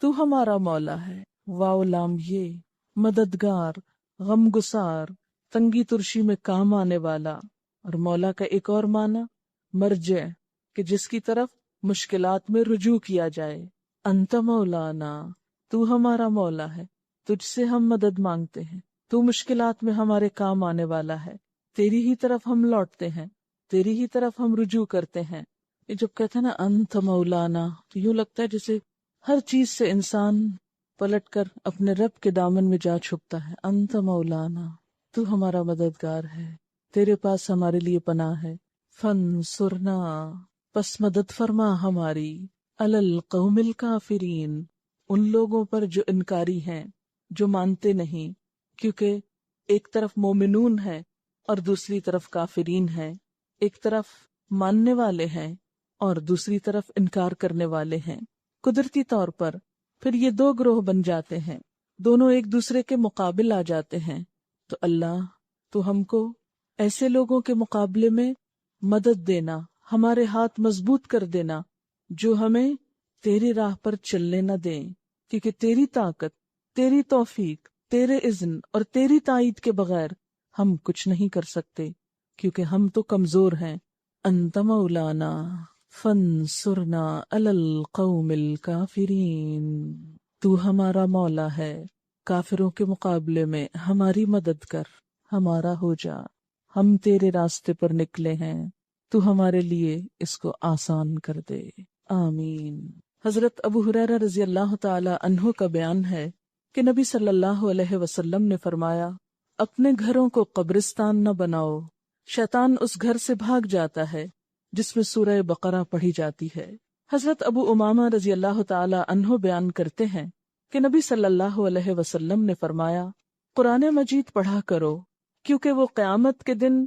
تو ہمارا مولا ہے. واو لام یہ، مددگار، غم گسار، تنگی ترشی میں کام آنے والا. اور مولا کا ایک اور معنی مرجع، کہ جس کی طرف مشکلات میں رجوع کیا جائے. انت مولانا، تو ہمارا مولا ہے، تجھ سے ہم مدد مانگتے ہیں، تو مشکلات میں ہمارے کام آنے والا ہے، تیری ہی طرف ہم لوٹتے ہیں، تیری ہی طرف ہم رجوع کرتے ہیں. یہ جب کہتے ہیں نا انت مولانا، تو یوں لگتا ہے جیسے ہر چیز سے انسان پلٹ کر اپنے رب کے دامن میں جا چھپتا ہے. انت مولانا، تو ہمارا مددگار ہے، تیرے پاس ہمارے لیے پناہ ہے. فانصرنا، پس مدد فرما ہماری، علی القوم الکافرین، ان لوگوں پر جو انکاری ہیں، جو مانتے نہیں. کیونکہ ایک طرف مومنون ہے اور دوسری طرف کافرین ہیں، ایک طرف ماننے والے ہیں اور دوسری طرف انکار کرنے والے ہیں. قدرتی طور پر پھر یہ دو گروہ بن جاتے ہیں، دونوں ایک دوسرے کے مقابل آ جاتے ہیں. تو اللہ تو ہم کو ایسے لوگوں کے مقابلے میں مدد دینا، ہمارے ہاتھ مضبوط کر دینا جو ہمیں تیری راہ پر چلنے نہ دیں، کیونکہ تیری طاقت، تیری توفیق، تیرے اذن اور تیری تائید کے بغیر ہم کچھ نہیں کر سکتے، کیونکہ ہم تو کمزور ہیں. انت مولانا فانصرنا علی القوم الکافرین، تو ہمارا مولا ہے، کافروں کے مقابلے میں ہماری مدد کر، ہمارا ہو جا، ہم تیرے راستے پر نکلے ہیں، تو ہمارے لیے اس کو آسان کر دے. آمین. حضرت ابو ہریرہ رضی اللہ تعالی عنہ کا بیان ہے کہ نبی صلی اللہ علیہ وسلم نے فرمایا، اپنے گھروں کو قبرستان نہ بناؤ، شیطان اس گھر سے بھاگ جاتا ہے جس میں سورہ بقرہ پڑھی جاتی ہے. حضرت ابو امامہ رضی اللہ تعالی عنہ بیان کرتے ہیں کہ نبی صلی اللہ علیہ وسلم نے فرمایا، قرآن مجید پڑھا کرو، کیونکہ وہ قیامت کے دن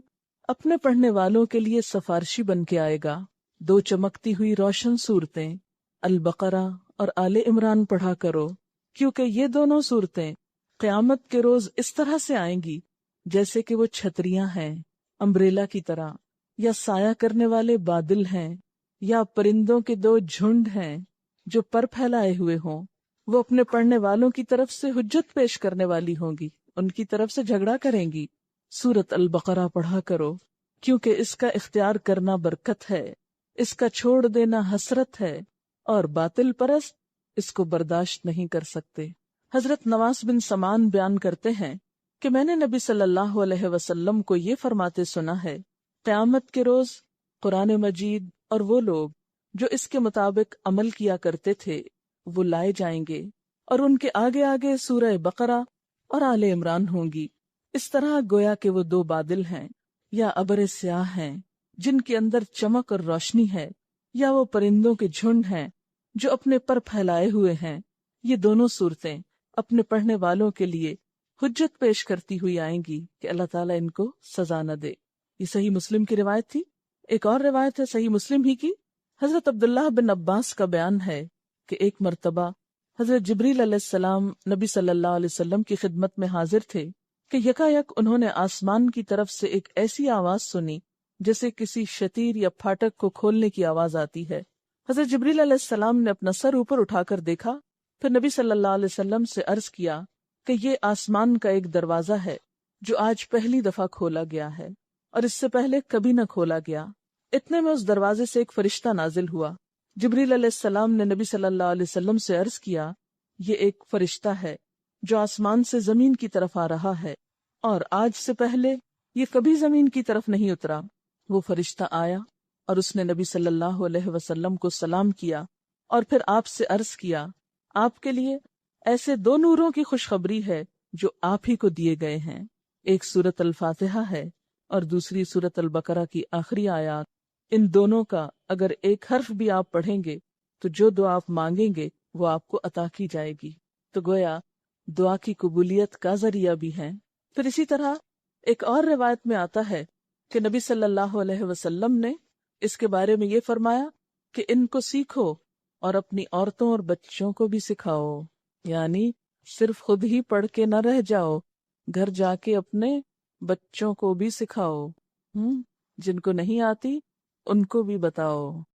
اپنے پڑھنے والوں کے لیے سفارشی بن کے آئے گا. دو چمکتی ہوئی روشن صورتیں البقرہ اور آل عمران پڑھا کرو، کیونکہ یہ دونوں صورتیں قیامت کے روز اس طرح سے آئیں گی جیسے کہ وہ چھتریاں ہیں، امبریلا کی طرح، یا سایہ کرنے والے بادل ہیں، یا پرندوں کے دو جھنڈ ہیں جو پر پھیلائے ہوئے ہوں. وہ اپنے پڑھنے والوں کی طرف سے حجت پیش کرنے والی ہوں گی، ان کی طرف سے جھگڑا کریں گی. سورت البقرہ پڑھا کرو، کیونکہ اس کا اختیار کرنا برکت ہے، اس کا چھوڑ دینا حسرت ہے، اور باطل پرست اس کو برداشت نہیں کر سکتے. حضرت نواس بن سمان بیان کرتے ہیں کہ میں نے نبی صلی اللہ علیہ وسلم کو یہ فرماتے سنا ہے، قیامت کے روز قرآن مجید اور وہ لوگ جو اس کے مطابق عمل کیا کرتے تھے وہ لائے جائیں گے، اور ان کے آگے آگے سورہ بقرہ اور آل عمران ہوں گی، اس طرح گویا کہ وہ دو بادل ہیں یا ابر سیاہ ہیں جن کے اندر چمک اور روشنی ہے، یا وہ پرندوں کے جھنڈ ہیں جو اپنے پر پھیلائے ہوئے ہیں، یہ دونوں صورتیں اپنے پڑھنے والوں کے لیے حجت پیش کرتی ہوئی آئیں گی کہ اللہ تعالیٰ ان کو سزا نہ دے۔ یہ صحیح مسلم کی روایت تھی۔ ایک اور روایت ہے صحیح مسلم ہی کی، حضرت عبداللہ بن عباس کا بیان ہے کہ ایک مرتبہ حضرت جبریل علیہ السلام نبی صلی اللہ علیہ وسلم کی خدمت میں حاضر تھے کہ یکایک انہوں نے آسمان کی طرف سے ایک ایسی آواز سنی جیسے کسی شتیر یا پھاٹک کو کھولنے کی آواز آتی ہے۔ حضرت جبریل علیہ السلام نے اپنا سر اوپر اٹھا کر دیکھا، پھر نبی صلی اللہ علیہ وسلم سے عرض کیا کہ یہ آسمان کا ایک دروازہ ہے جو آج پہلی دفعہ کھولا گیا ہے اور اس سے پہلے کبھی نہ کھولا گیا۔ اتنے میں اس دروازے سے ایک فرشتہ نازل ہوا۔ جبریل علیہ السلام نے نبی صلی اللہ علیہ وسلم سے عرض کیا، یہ ایک فرشتہ ہے جو آسمان سے زمین کی طرف آ رہا ہے اور آج سے پہلے یہ کبھی زمین کی طرف نہیں اترا۔ وہ فرشتہ آیا اور اس نے نبی صلی اللہ علیہ وسلم کو سلام کیا اور پھر آپ سے عرض کیا، آپ کے لیے ایسے دو نوروں کی خوشخبری ہے جو آپ ہی کو دیے گئے ہیں، ایک سورۃ الفاتحہ ہے اور دوسری سورۃ البقرہ کی آخری آیات۔ ان دونوں کا اگر ایک حرف بھی آپ پڑھیں گے تو جو دعا آپ مانگیں گے وہ آپ کو عطا کی جائے گی، تو گویا دعا کی قبولیت کا ذریعہ بھی ہیں۔ پھر اسی طرح ایک اور روایت میں آتا ہے کہ نبی صلی اللہ علیہ وسلم نے اس کے بارے میں یہ فرمایا کہ ان کو سیکھو اور اپنی عورتوں اور بچوں کو بھی سکھاؤ، یعنی صرف خود ہی پڑھ کے نہ رہ جاؤ، گھر جا کے اپنے بچوں کو بھی سکھاؤ، جن کو نہیں آتی ان کو بھی بتاؤ۔